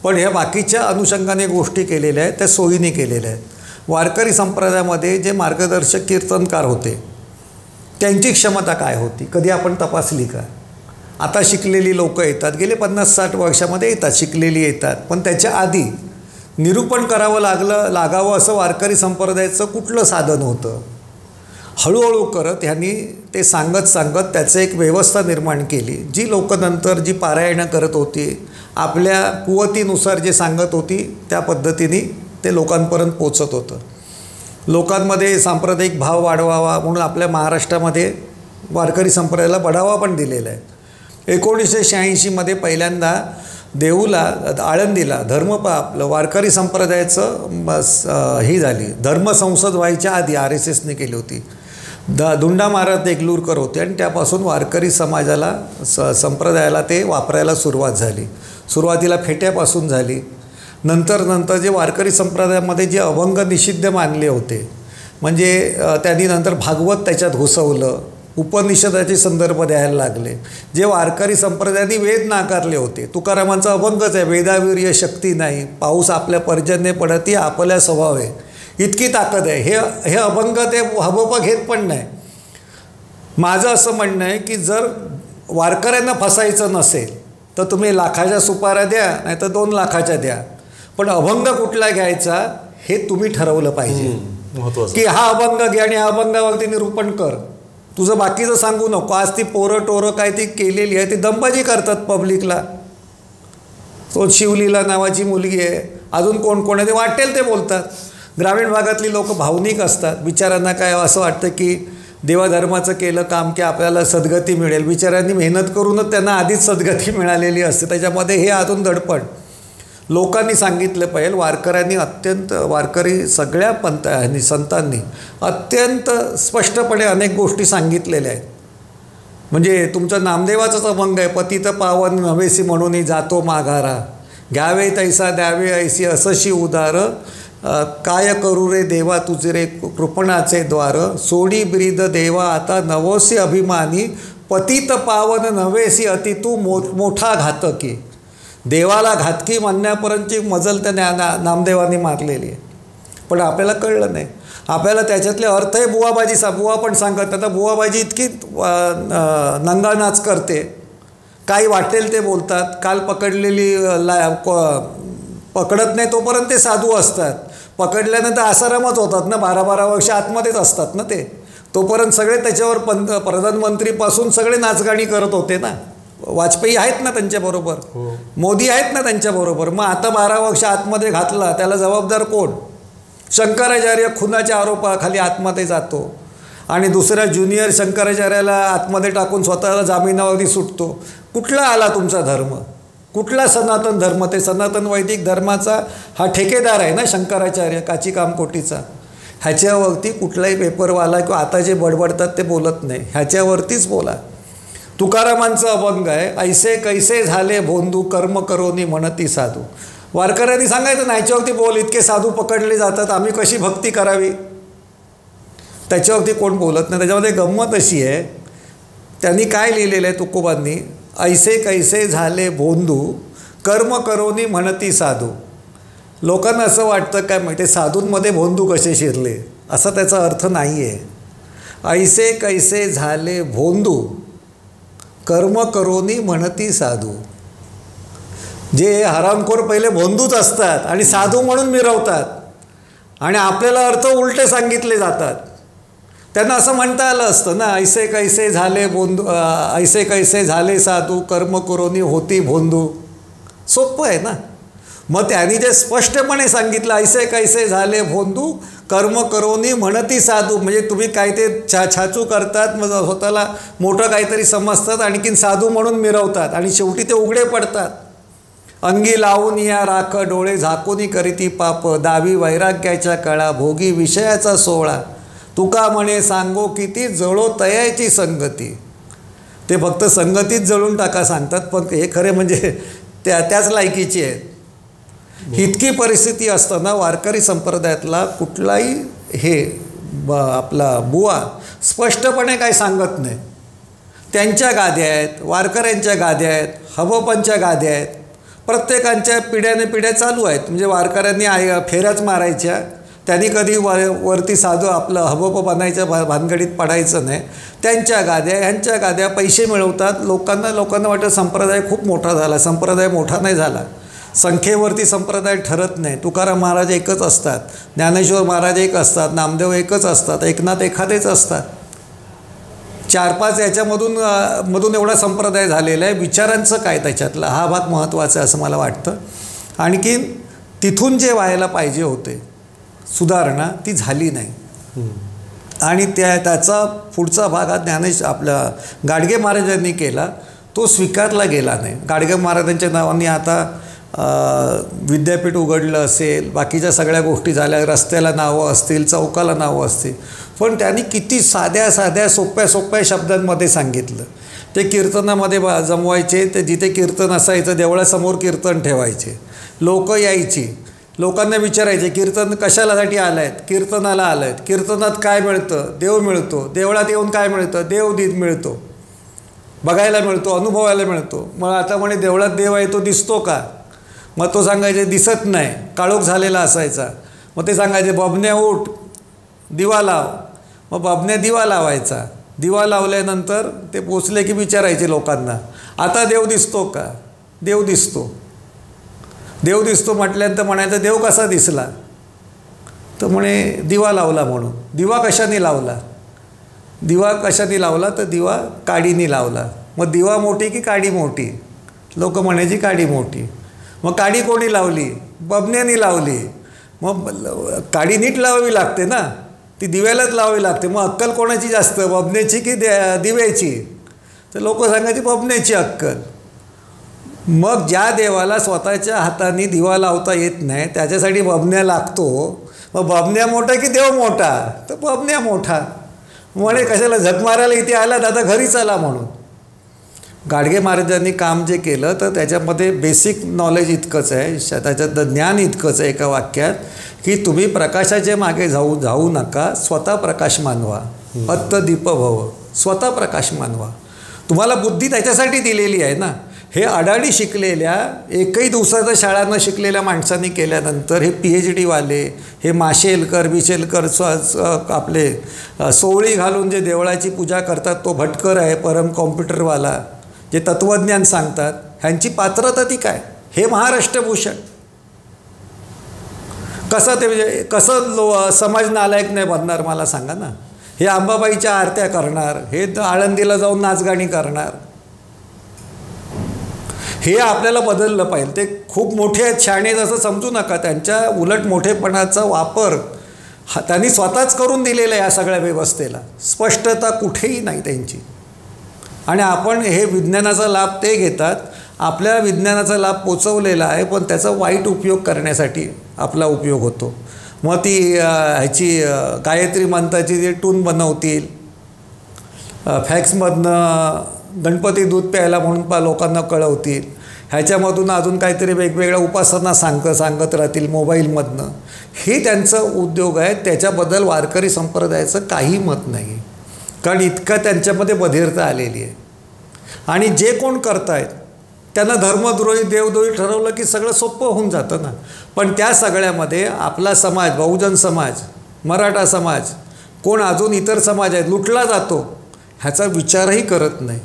पण ह्या बाकीच्या अनुषंगाने गोष्टी केलेल्या आहेत त्या सोयीने केलेल्या आहेत. वारकरी संप्रदायामध्ये जे मार्गदर्शक कीर्तनकार होते त्यांची क्षमता काय होती, कधी आपण तपासली का? आता शिकलेली लोक येतात, गेले 50-60 वर्षामध्ये येतात, शिकलेली येतात, पण त्याच्या आधी निरूपण करावं लागावं असं वारकरी संप्रदायाचं कुठलं साधन होतं? हळूहळू करत ह्यांनी ते सांगत त्याचं एक व्यवस्था निर्माण केली. जी लोक नंतर जी पारायणं करत होती, आपल्या कुवतीनुसार जे सांगत होती त्या पद्धतीने ते लोकांपर्यंत पोचत होतं. लोकांमध्ये सांप्रदायिक भाव वाढवावा म्हणून आपल्या महाराष्ट्रामध्ये वारकरी संप्रदायाला बढावा पण दिलेला आहे. 1986मध्ये पहिल्यांदा देऊला, आळंदीला आपलं वारकरी संप्रदायाचं ही झाली, धर्मसंसद व्हायच्या आधी RSSने केली होती. दुंडा महाराज देगलूरकर होते आणि त्यापासून वारकरी समाजाला संप्रदायाला ते वापरायला सुरुवात झाली. सुरुवातीला फेट्यापासून झाली, नंतर जे वारकरी संप्रदायामध्ये जे अभंग निषिद्ध मानले होते, म्हणजे त्यांनी नंतर भागवत त्याच्यात घुसवलं, उपनिषदाचे संदर्भ द्यायला लागले. जे वारकरी संप्रदायाने वेद नाकारले होते, तुकारामांचा अभंगच आहे, वेदावीर्य शक्ती नाही, पाऊस आपल्या पर्जन्य पडती आपल्या स्वभावे, इतकी ताकद आहे. हे अभंग ते हबप घेत पण नाही. माझं असं म्हणणं आहे की जर वारकऱ्यांना फसायचं नसेल तर तुम्ही लाखाच्या सुपाऱ्या द्या, नाही तर 2 लाखाच्या द्या, पण अभंग कुठला घ्यायचा हे तुम्ही ठरवलं पाहिजे. की हा अभंग घे आणि हा अभंगावरती निरूपण कर, तुझं बाकीचं सांगू नको. आज ती पोरं काय ती केलेली आहे, ती दंबाजी करतात पब्लिकला. तो शिवलीला नावाची मुलगी आहे, अजून कोण आहे ते वाटेल ते बोलतात. ग्रामीण भागातली लोक भावनिक असतात. बिचारांना काय असं वाटतं की देवाधर्माचं केलं काम की आपल्याला सद्गती मिळेल. बिचाऱ्यांनी मेहनत करूनच त्यांना आधीच सद्गती मिळालेली असते. त्याच्यामध्ये हे अजून दडपण. लोकांनी सांगितलं पाहिजे, वारकरी सगळ्या पंथांनी संतांनी अत्यंत स्पष्टपणे अनेक गोष्टी सांगितलेल्या आहेत. म्हणजे तुमचं नामदेवाचाच अभंग आहे, पतित पावन नवेसी म्हणून जातो माघारा, घ्यावे तैसा द्यावे ऐसी असशी उदार, काय करू रे देवा तुझे रे कृपणाचे द्वार, सोडी ब्रीद देवा आता नवोसी अभिमानी, पतित पावन नवेसी अति तू मोठा घातकी. देवाला घातकी म्हणण्यापर्यंतची मजल त्या नामदेवांनी मारलेली आहे. पण आपल्याला कळलं नाही. आपल्याला त्याच्यातले अर्थ आहे बुवा पण सांगत. आता बुवाबाजी इतकी नंगानाच करते, काही वाटेल ते बोलतात. काल पकडलेली पकडत नाही तोपर्यंत ते साधू असतात, पकडल्यानंतर आसारामच होतात ना, 12-12 वर्ष आतमध्येच असतात ना ते. तोपर्यंत सगळे त्याच्यावर प्रधानमंत्रीपासून सगळे नाचगाणी करत होते ना. वाजपेयी आहेत ना त्यांच्याबरोबर, मोदी आहेत ना त्यांच्याबरोबर. मग आता 12 वर्ष आतमध्ये घातला, त्याला जबाबदार कोण? शंकराचार्य खुनाच्या आरोपाखाली आतमध्ये जातो आणि दुसऱ्या ज्युनियर शंकराचार्याला आतमध्ये टाकून स्वतःला जामिनावरती सुटतो. कुठला आला तुमचा धर्म? कुठला सनातन धर्म? ते सनातन वैदिक धर्माचा हा ठेकेदार आहे ना शंकराचार्य, काची कामकोटीचा. ह्याच्यावरती कुठलाही पेपरवाला किंवा आता जे बडबडतात ते बोलत नाही, ह्याच्यावरतीच बोला. तुकारामांचं अभंग आहे, ऐसे कैसे झाले भोंदू कर्म करोनी म्हणती साधू. वारकऱ्यांनी सांगायचं ना, ह्याच्यावरती बोल, इतके साधू पकडले जातात, आम्ही कशी भक्ती करावी? त्याच्यावरती कोण बोलत नाही. त्याच्यामध्ये गंमत अशी आहे, त्यांनी काय लिहिलेलं आहे तुकोबांनी, ऐसे कैसे झाले भोंदू कर्म करोनी म्हणती साधू. लोकांना असं वाटतं काय माहिती, साधूंमध्ये भोंदू कसे शिरले, असा त्याचा अर्थ नाही आहे. ऐसे कैसे झाले भोंदू कर्म करोनी म्हणती साधू. जे हरामखोर पहिले भोंदूच असतात आणि साधू म्हणून मिरवतात आणि आपल्याला अर्थ उलटे सांगितले जातात. त्यांना असं म्हणता आलं असतं ना, ऐसे कैसे झाले भोंदू, ऐसे कैसे झाले साधू कर्म करोनी होती भोंदू. सोपं आहे ना. मग त्यांनी जे स्पष्टपणे सांगितलं, ऐसे कैसे झाले भोंदू कर्म करोनी म्हणती साधू, म्हणजे तुम्ही काय ते छाछू करतात, मग स्वतःला मोठं काहीतरी समजतात, आणखीन साधू म्हणून मिरवतात आणि शेवटी ते उघडे पडतात. अंगी लावून या राख डोळे झाकूनी करीती पाप, दावी वैराग्याच्या कळा भोगी विषयाचा सोहळा, तुका म्हणे सांगो किती जळो तयाची संगती. ते फक्त संगतीत जळून टाका सांगतात, पण हे खरे म्हणजे त्याच लायकीची आहेत. इतकी परिस्थिती असताना वारकरी संप्रदायातला कुठलाही आपला बुवा स्पष्टपणे काही सांगत नाही. त्यांच्या गाद्या आहेत, वारकऱ्यांच्या गाद्या आहेत, हबोपांच्या गाद्या आहेत, प्रत्येकांच्या पिढ्याने पिढ्या चालू आहेत. म्हणजे वारकऱ्यांनी फेऱ्याच मारायच्या, त्यांनी कधी वरती साधू आपलं हबोप बनायच्या भानगडीत पडायचं नाही. त्यांच्या गाद्या, ह्यांच्या गाद्या, पैसे मिळवतात. लोकांना वाटतं संप्रदाय खूप मोठा झाला. संप्रदाय मोठा नाही झाला. संख्येवरती संप्रदाय ठरत नाही. तुकाराम महाराज एकच असतात, ज्ञानेश्वर महाराज एक असतात, नामदेव एकच असतात, एकनाथ एखादेच असतात. 4-5 याच्यामधून एवढा संप्रदाय झालेला आहे. विचारांचं काय त्याच्यातलं, हा भाग महत्त्वाचा आहे असं मला वाटतं. आणखीन तिथून जे व्हायला पाहिजे होते सुधारणा, ती झाली नाही. आणि त्याचा पुढचा भाग हा आपल्या गाडगे महाराजांनी केला, तो स्वीकारला गेला नाही. गाडगे महाराजांच्या नावाने आता विद्यापीठ उघडलं असेल, बाकीच्या सगळ्या गोष्टी झाल्या, रस्त्याला नावं असतील, चौकाला नावं असतील, पण त्यांनी किती साध्या सोप्या शब्दांमध्ये सांगितलं. ते कीर्तनामध्ये जमवायचे. ते जिथे कीर्तन असायचं देवळासमोर कीर्तन ठेवायचे. लोक यायची, लोकांना विचारायचे कीर्तन कशासाठी आलं आहेत? कीर्तनाला आलं आहेत. कीर्तनात काय मिळतं? देव मिळतो. देवळात येऊन काय मिळतं? देवदीप मिळतो, बघायला मिळतो, अनुभवायला मिळतो. मग आता म्हणे देवळात देव आहे, तो दिसतो का? मग तो सांगायचे दिसत नाही, काळोख झालेला असायचा. मग ते सांगायचे बबन्या उठ, दिवा लाव. मग बबन्या दिवा लावायचा. दिवा लावल्यानंतर ते पोचले की विचारायचे लोकांना, आता देव दिसतो का? देव दिसतो. देव दिसतो म्हटल्यानंतर म्हणायचं देव कसा दिसला? तर म्हणे दिवा लावला म्हणून. दिवा कशाने लावला? तर दिवा काडीने लावला. मग दिवा मोठी की काडी मोठी? लोक म्हणायची काडी मोठी. मग काडी कोणी लावली? बबन्यांनी लावली. मग काडी नीट लावावी लागते ना, ती दिव्यालाच लावावी लागते. मग अक्कल कोणाची जास्त, बबण्याची की दिव्याची? तर लोक सांगायची बबण्याची अक्कल. मग ज्या देवाला स्वतःच्या हाताने दिवा लावता येत नाही त्याच्यासाठी बबण्या लागतो. मग बबण्या मोठा की देव मोठा? तर बबण्या मोठा. म्हणे कशाला झक मारायला इथे आला, दादा घरी चला म्हणून. गाडगे महाराजांनी काम जे केलं तर त्याच्यामध्ये बेसिक नॉलेज इतकंच आहे, त्याच्यात ज्ञान इतकंच आहे एका वाक्यात, की तुम्ही प्रकाशाच्या मागे जाऊ नका, स्वतः प्रकाश मानवा. अत्त दीप भव, स्वतः प्रकाश मानवा. तुम्हाला बुद्धी त्याच्यासाठी दिलेली आहे ना. हे अडाणी शिकलेल्या, एकही दिवसाच्या शाळा न शिकलेल्या माणसांनी केल्यानंतर हे PhD वाले, हे माशेलकर बिशेलकर आपले सोवळी घालून जे देवळाची पूजा करतात, तो भटकर आहे परम कॉम्प्युटरवाला, जे तत्त्वज्ञान सांगतात, ह्यांची पात्रता ती काय? हे महाराष्ट्रभूषण कसं ते म्हणजे कसं समाज नालायक नाही बनणार मला सांगा ना. हे अंबाबाईच्या आरत्या करणार, हे आळंदीला जाऊन नाचगाणी करणार. हे आपल्याला बदललं पाहिजे. ते खूप मोठे आहेत, शहाणे आहेत असं समजू नका. त्यांच्या उलट मोठेपणाचा वापर त्यांनी स्वतःच करून दिलेला आहे या सगळ्या व्यवस्थेला. स्पष्टता कुठेही नाही त्यांची. आणि आपण हे विज्ञानाचा लाभ ते घेतात. आपल्या विज्ञानाचा लाभ पोचवलेला आहे, पण त्याचा वाईट उपयोग करण्यासाठी आपला उपयोग होतो. मग ती ह्याची गायत्री मंत्राची जी टून बनवतील, फॅक्समधनं गणपती दूध प्यायला म्हणून लोकांना कळवतील, ह्याच्यामधून अजून काहीतरी वेगवेगळ्या उपासना सांगत राहतील मोबाईलमधनं. हे त्यांचं उद्योग आहे. त्याच्याबद्दल वारकरी संप्रदायाचं काही मत नाही, कारण इतकं त्यांच्यामध्ये बधिरता आलेली आहे. आणि जे कोण करतायत त्यांना धर्मद्रोही देवद्रोही ठरवलं की सगळं सोपं होऊन जातं ना. पण त्या सगळ्यामध्ये आपला समाज, बहुजन समाज, मराठा समाज, कोण अजून इतर समाज आहेत, लुटला जातो, ह्याचा विचारही करत नाही.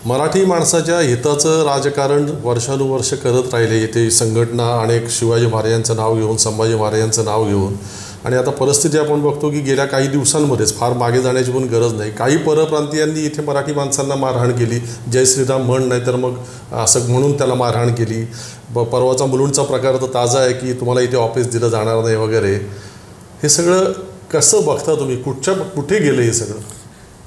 मराठी माणसाच्या हिताचं राजकारण वर्षानुवर्ष करत राहिले. इथे संघटना अनेक शिवाजी महाराजांचं नाव घेऊन, संभाजी महाराजांचं नाव घेऊन. आणि आता परिस्थिती आपण बघतो की गेल्या काही दिवसांमध्येच, फार मागे जाण्याची पण गरज नाही, काही परप्रांतीयांनी इथे मराठी माणसांना मारहाण केली. जय श्रीराम म्हण, नाही तर मग असं म्हणून त्याला मारहाण केली. परवाचा मुलुंडचा प्रकार तर ताजा आहे की तुम्हाला इथे ऑफिस दिलं जाणार नाही वगैरे. हे सगळं कसं बघता तुम्ही? कुठे गेलं हे सगळं?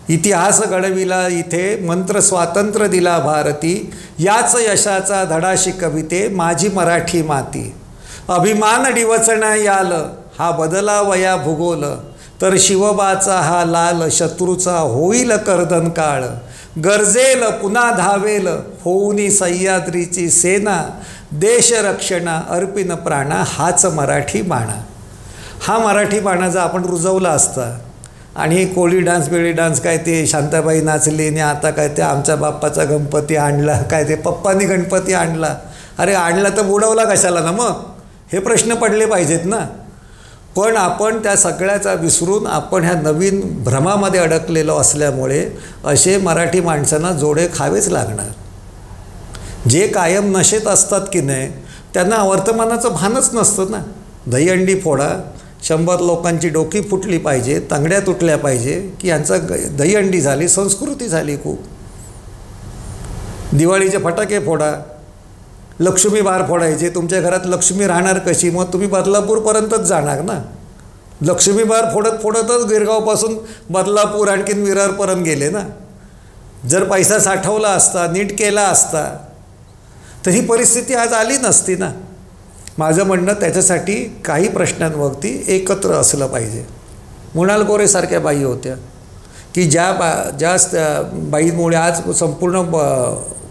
इतिहास घडविला इथे, मंत्र स्वातंत्र्य दिला भारती, याच यशाचा धडा शिकविते माझी मराठी माती. अभिमान डिवचना याल, हा बदला वया भूगोल, तर शिवबाचा हा लाल, शत्रूचा होईल कर्दन काळ. गरजेल पुन्हा धावेल, होऊनी सह्याद्रीची सेना, देश रक्षणा अर्पिन प्राणा, हाच मराठी बाणा. हा मराठी बाणा जर आपण रुजवला असता, आणि कोळी डान्स बेळी डान्स काय ते शांताबाई नाचली, आणि आता काय ते आमच्या बाप्पाचा गणपती आणला, काय ते पप्पांनी गणपती आणला. अरे आणला तर बुडवला कशाला ना? मग हे प्रश्न पडले पाहिजेत ना. पण आपण त्या सगळ्याचा विसरून आपण ह्या नवीन भ्रमामध्ये अडकलेलो असल्यामुळे असे मराठी माणसांना जोडे खावेच लागणार. जे कायम नशेत असतात की नाही त्यांना वर्तमानाचं भानच नसतं ना. दहीहंडी फोडा, 100 लोकांची डोकी फुटली पाहिजे, तांगड्या तुटल्या पाहिजे की यांचा दहीहंडी झाली, संस्कृती झाली खूप. दिवाळीचे फटाके फोडा, लक्ष्मी बार फोडायचे. तुमच्या घरात लक्ष्मी राहणार कशी? मग तुम्ही बदलापूरपर्यंतच जाणार ना. लक्ष्मी बार फोडतच गिरगावपासून बदलापूर आणखीन विरारपर्यंत गेले ना. जर पैसा साठवला असता, नीट केला असता, तर ही परिस्थिती आज आली नसती ना. माझं म्हणणं त्याच्यासाठी काही प्रश्नांवरती एकत्र असलं पाहिजे. मृणाल गोरेसारख्या बाई होत्या की ज्या बाईमुळे आज संपूर्ण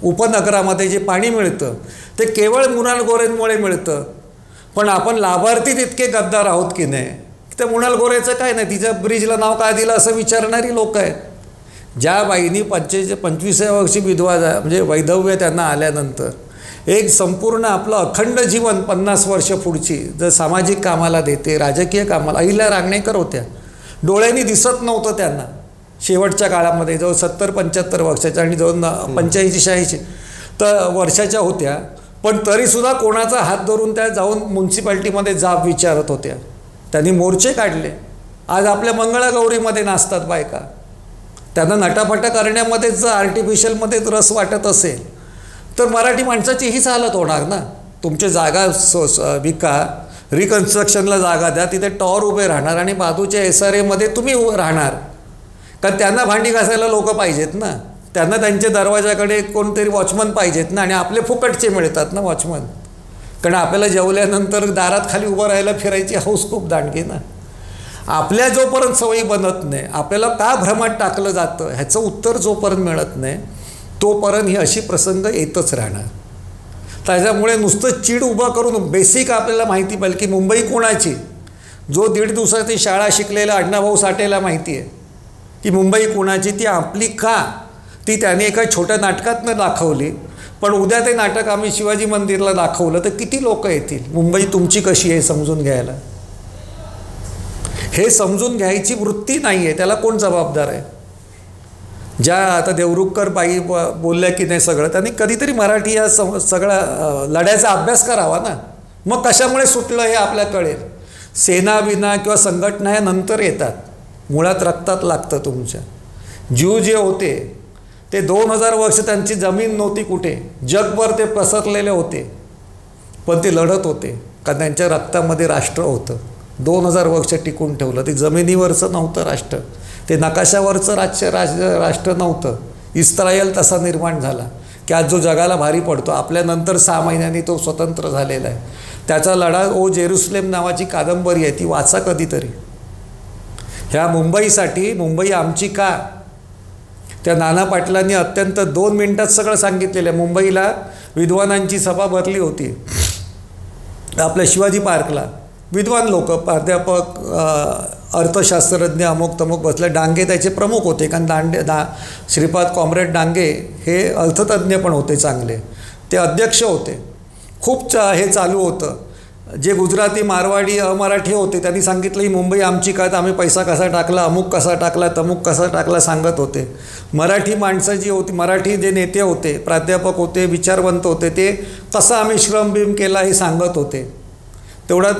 उपनगरामध्ये जे पाणी मिळतं ते केवळ मृणाल गोरेंमुळे मिळतं. पण आपण लाभार्थी तितके गद्दार आहोत की नाही? त्या मृणाल गोरेचं काय नाही, तिच्या ब्रिजला नाव काय दिलं असं विचारणारी लोक आहेत. ज्या बाईंनी 25व्या वर्षी विधवा म्हणजे वैधव्य त्यांना आल्यानंतर एक संपूर्ण आपलं अखंड जीवन 50 वर्ष पुढची जर सामाजिक कामाला देते, राजकीय कामाला. अहिल्या रांगणेकर होत्या, डोळ्यांनी दिसत नव्हतं त्यांना शेवटच्या काळामध्ये, जवळ 70-75 वर्षाच्या आणि जवळ 85-86 तर वर्षाच्या होत्या. पण तरीसुद्धा कोणाचा हात धरून त्या जाऊन म्युन्सिपाल्टीमध्ये जाब विचारत होत्या. त्यांनी मोर्चे काढले. आज आपल्या मंगळागौरीमध्ये नाचतात बायका. त्यांना नटाफटा करण्यामध्येच जर आर्टिफिशियलमध्येच रस वाटत असेल तर मराठी माणसाची हीच हालत होणार ना. तुमची जागा विका, रिकन्स्ट्रक्शनला जागा द्या, तिथे टॉवर उभे राहणार आणि बाजूच्या SRAमध्ये तुम्ही राहणार. कारण त्यांना भांडी घासायला लोक पाहिजेत ना, त्यांना त्यांच्या दरवाजाकडे कोणतरी वॉचमन पाहिजेत ना, आणि आपले फुकटचे मिळतात ना वॉचमन. कारण आपल्याला जेवल्यानंतर दारात खाली उभं राहायला फिरायची हौस खूप दांडगी ना. आपल्या जोपर्यंत सवयी बनत नाही, आपल्याला का भ्रमात टाकलं जातं ह्याचं उत्तर जोपर्यंत मिळत नाही तोपर्यंत ही अशी प्रसंग येतच राहणार. त्याच्यामुळे नुसतं चीड उभा करून बेसिक आपल्याला माहिती पाहिजे की मुंबई कोणाची. जो 1.5 दिवसाची शाळा शिकलेला अण्णाभाऊ साठेला माहिती आहे की मुंबई कोणाची, ती आपली का, ती त्याने एका छोट्या नाटकातनं दाखवली. पण उद्या ते नाटक आम्ही शिवाजी मंदिरला दाखवलं तर किती लोक येतील मुंबई तुमची कशी आहे समजून घ्यायला. हे समजून घ्यायची वृत्ती नाही आहे, त्याला कोण जबाबदार आहे. ज्या आता देवरुखकर बाई बोलल्या की नाही सगळं, त्यांनी कधीतरी मराठी या सगळा लढ्याचा अभ्यास करावा ना. मग कशामुळे सुटलं हे आपल्याला कळेल. सेना बिना किंवा संघटना ह्या नंतर येतात, मुळात रक्तात लागतं तुमच्या. जीव जे होते ते 2000 वर्ष त्यांची जमीन नव्हती कुठे, जगभर ते पसरलेले होते, पण ते लढत होते कारण त्यांच्या रक्तामध्ये राष्ट्र होतं. 2000 वर्ष टिकून ठेवलं. ते जमिनीवरचं नव्हतं राष्ट्र, ते नकाशावरचं राष्ट्र नव्हतं. इस्रायल तसा निर्माण झाला की आज जो जगाला भारी पडतो. आपल्यानंतर 6 महिन्यांनी तो स्वतंत्र झालेला आहे. त्याचा लढा ओ जेरुसलेम नावाची कादंबरी आहे, ती वाचा कधीतरी. ह्या मुंबईसाठी मुंबई आमची का, त्या नाना पाटलांनी अत्यंत 2 मिनिटात सगळं सांगितलेलं आहे. मुंबईला विद्वानांची सभा भरली होती आपल्या शिवाजी पार्कला. विद्वान लोक, प्राध्यापक, अर्थशास्त्रज्ञ, अमुक तमुक बसले. डांगे त्याचे प्रमुख होते, कारण श्रीपाद कॉम्रेड डांगे हे अर्थतज्ञ पण होते चांगले, ते अध्यक्ष होते. खूप हे चालू होतं. जे गुजराती, मारवाडी, अमराठी होते त्यांनी सांगितलं ही मुंबई आमची का, तर आम्ही पैसा कसा टाकला, अमुक कसा टाकला, तमुक कसा टाकला सांगत होते. मराठी माणसं जी होती, मराठी जे नेते होते, प्राध्यापक होते, विचारवंत होते, ते कसा आम्ही श्रमभीम केला हे सांगत होते. तेवढ्यात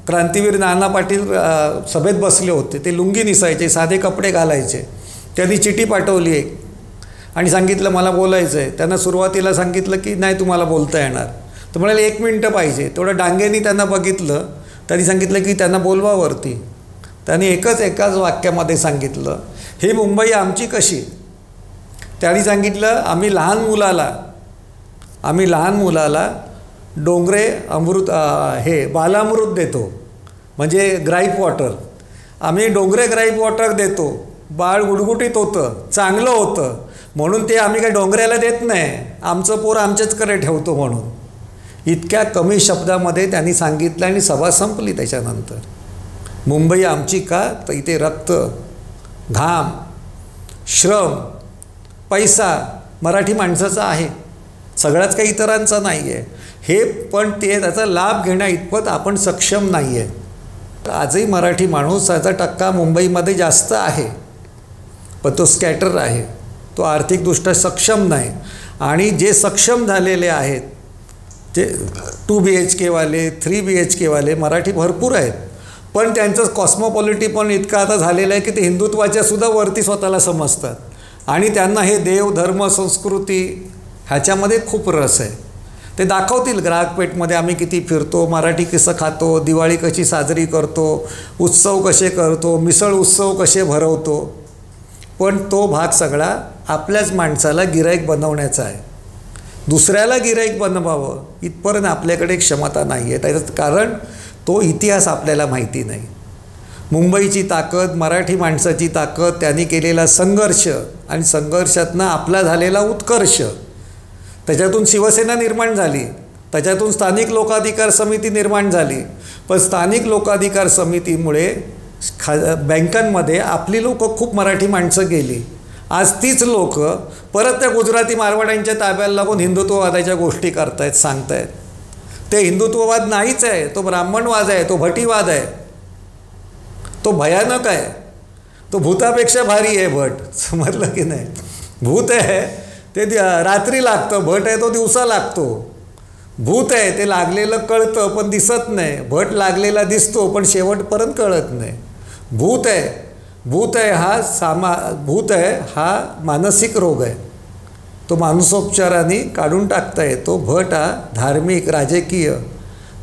क्रांतीवीर नाना पाटील सभेत बसले होते. ते लुंगी निसायचे, साधे कपडे घालायचे. त्यांनी चिठी पाठवली एक आणि सांगितलं मला बोलायचं आहे. त्यांना सुरुवातीला सांगितलं की नाही तुम्हाला बोलता येणार. तर म्हणाले 1 मिनटं पाहिजे. तेवढं डांगेनी त्यांना बघितलं, त्यांनी सांगितलं की त्यांना बोलवावरती. त्यांनी एकाच वाक्यामध्ये सांगितलं ही मुंबई आमची कशी. त्यांनी सांगितलं आम्ही लहान मुलाला डोंगरे अमृत बालामृत देतो, म्हणजे ग्राईप वॉटर. आम्ही डोंगरे ग्राईप वॉटर देतो, बाळ गुडगुटीत होतं, चांगलं होतं, म्हणून ते आम्ही काही डोंगऱ्याला देत नाही, आमचं पोर आमच्याचकडे ठेवतो म्हणून. इतक्या कमी शब्दामध्ये त्यांनी सांगितलं आणि सभा संपली. त्याच्यानंतर मुंबई आमची का, तर इथे रक्त, घाम, श्रम, पैसा मराठी माणसाचा आहे, सगळ्याच काही इतरांचा नाही आहे. हे पण ते त्याचा लाभ घेण्या इतपत आपण सक्षम नाही आहे. आजही मराठी माणूस त्याचा टक्का मुंबईमध्ये जास्त आहे, पण तो स्कॅटर आहे, तो आर्थिकदृष्ट्या सक्षम नाही. आणि जे सक्षम झालेले आहेत ते 2 BHK वाले, 3 BHK वाले मराठी भरपूर आहेत, पण त्यांचं कॉस्मोपॉलिटी पण इतकं आता झालेलं आहे की ते हिंदुत्वाच्या सुद्धा वरती स्वतःला समजतात. आणि त्यांना हे देव, धर्म, संस्कृती ह्याच्यामध्ये खूप रस आहे. ते दाखवतील ग्राहकपेठमध्ये आम्ही किती फिरतो, मराठी कसं खातो, दिवाळी कशी साजरी करतो, उत्सव कसे करतो, मिसळ उत्सव कसे भरवतो. पण तो भाग सगळा आपल्याच माणसाला गिराईक बनवण्याचा आहे. दुसऱ्याला गिराईक बनवावं इथपर्यंत आपल्याकडे क्षमता नाही आहे. त्याचं कारण तो इतिहास आपल्याला माहिती नाही. मुंबईची ताकद, मराठी माणसाची ताकद, त्यांनी केलेला संघर्ष आणि संघर्षातनं आपला झालेला उत्कर्ष, त्याच्यातून शिवसेना निर्माण झाली, त्याच्यातून स्थानिक लोकाधिकार समिती निर्माण झाली. पण स्थानिक लोकाधिकार समितीमुळे बँकांमध्ये आपली लोक खूप मराठी माणसं गेली. आज तीच लोक परत त्या गुजराती मारवाड्यांच्या ताब्याला लागून हिंदुत्ववादाच्या गोष्टी करतायत, सांगतायत. ते हिंदुत्ववाद नाहीच आहे, तो ब्राह्मणवाद आहे, तो भटीवाद आहे, तो भयानक आहे, तो भूतापेक्षा भारी आहे. भट समजलं की नाही. भूत आहे ते रात्री लागतं, भट आहे तो दिवसा लागतो. भूत आहे ते लागलेलं कळतं पण दिसत नाही, भट लागलेला दिसतो पण शेवटपर्यंत कळत नाही. भूत आहे हा मानसिक रोग आहे, तो मानसोपचाराने काढून टाकता येतो. भट हा धार्मिक राजकीय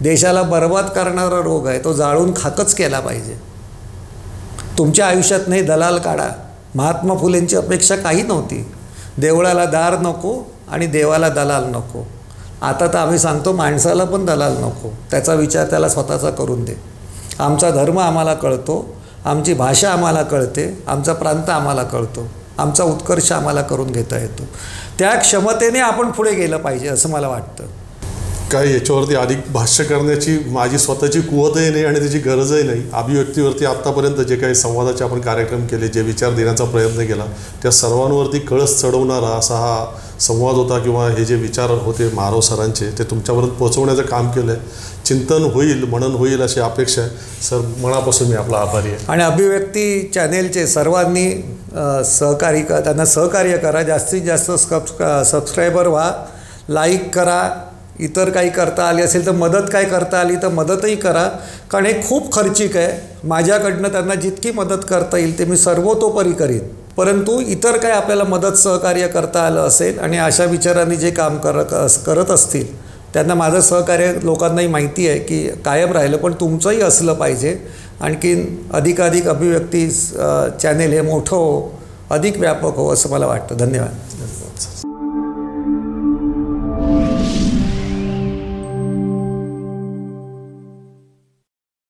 देशाला बर्बाद करणारा रोग आहे. तो जाळून खाकच केला पाहिजे. तुमच्या आयुष्यात नाही दलाल काढा. महात्मा फुलेंची अपेक्षा काही नव्हती. देवळाला दार नको आणि देवाला दलाल नको. आता तर आम्ही सांगतो माणसाला पण दलाल नको. त्याचा विचार त्याला स्वतःचा करून दे. आमचा धर्म आम्हाला कळतो, आमची भाषा आम्हाला कळते, आमचा प्रांत आम्हाला कळतो, आमचा उत्कर्ष आम्हाला करून घेता येतो. त्या क्षमतेने आपण पुढे गेलं पाहिजे असं मला वाटतं. काही याच्यावरती अधिक भाष्य करण्याची माझी स्वतःची कुवतही नाही आणि त्याची गरजही नाही. अभिव्यक्तीवरती आत्तापर्यंत जे काही संवादाचे आपण कार्यक्रम केले, जे विचार देण्याचा प्रयत्न केला, त्या सर्वांवरती कळस चढवणारा असा हा संवाद होता किंवा हे जे विचार होते महाराव सरांचे ते तुमच्यापर्यंत पोहोचवण्याचं काम केलं आहे. चिंतन होईल, मनन होईल अशी अपेक्षा आहे. सर, मनापासून मी आपला आभारी आहे. आणि अभिव्यक्ती चॅनेलचे सर्वांनी त्यांना सहकार्य करा. जास्तीत जास्त सबस्क्रायबर व्हा, लाईक करा. इतर काही करता आली असेल तर मदत काय करता आली तर मदतही करा, कारण हे खूप खर्चिक आहे. माझ्याकडनं त्यांना जितकी मदत करता येईल ते मी सर्वतोपरी करीन. परंतु इतर काय आपल्याला मदत सहकार्य करता आलं असेल आणि अशा विचारांनी जे काम करत असतील त्यांना माझं सहकार्य लोकांनाही माहिती आहे की कायम राहिलं, पण तुमचंही असलं पाहिजे. आणखीन अधिकाधिक अभिव्यक्ती चॅनेल हे मोठं हो, अधिक व्यापक हो असं मला वाटतं. धन्यवाद.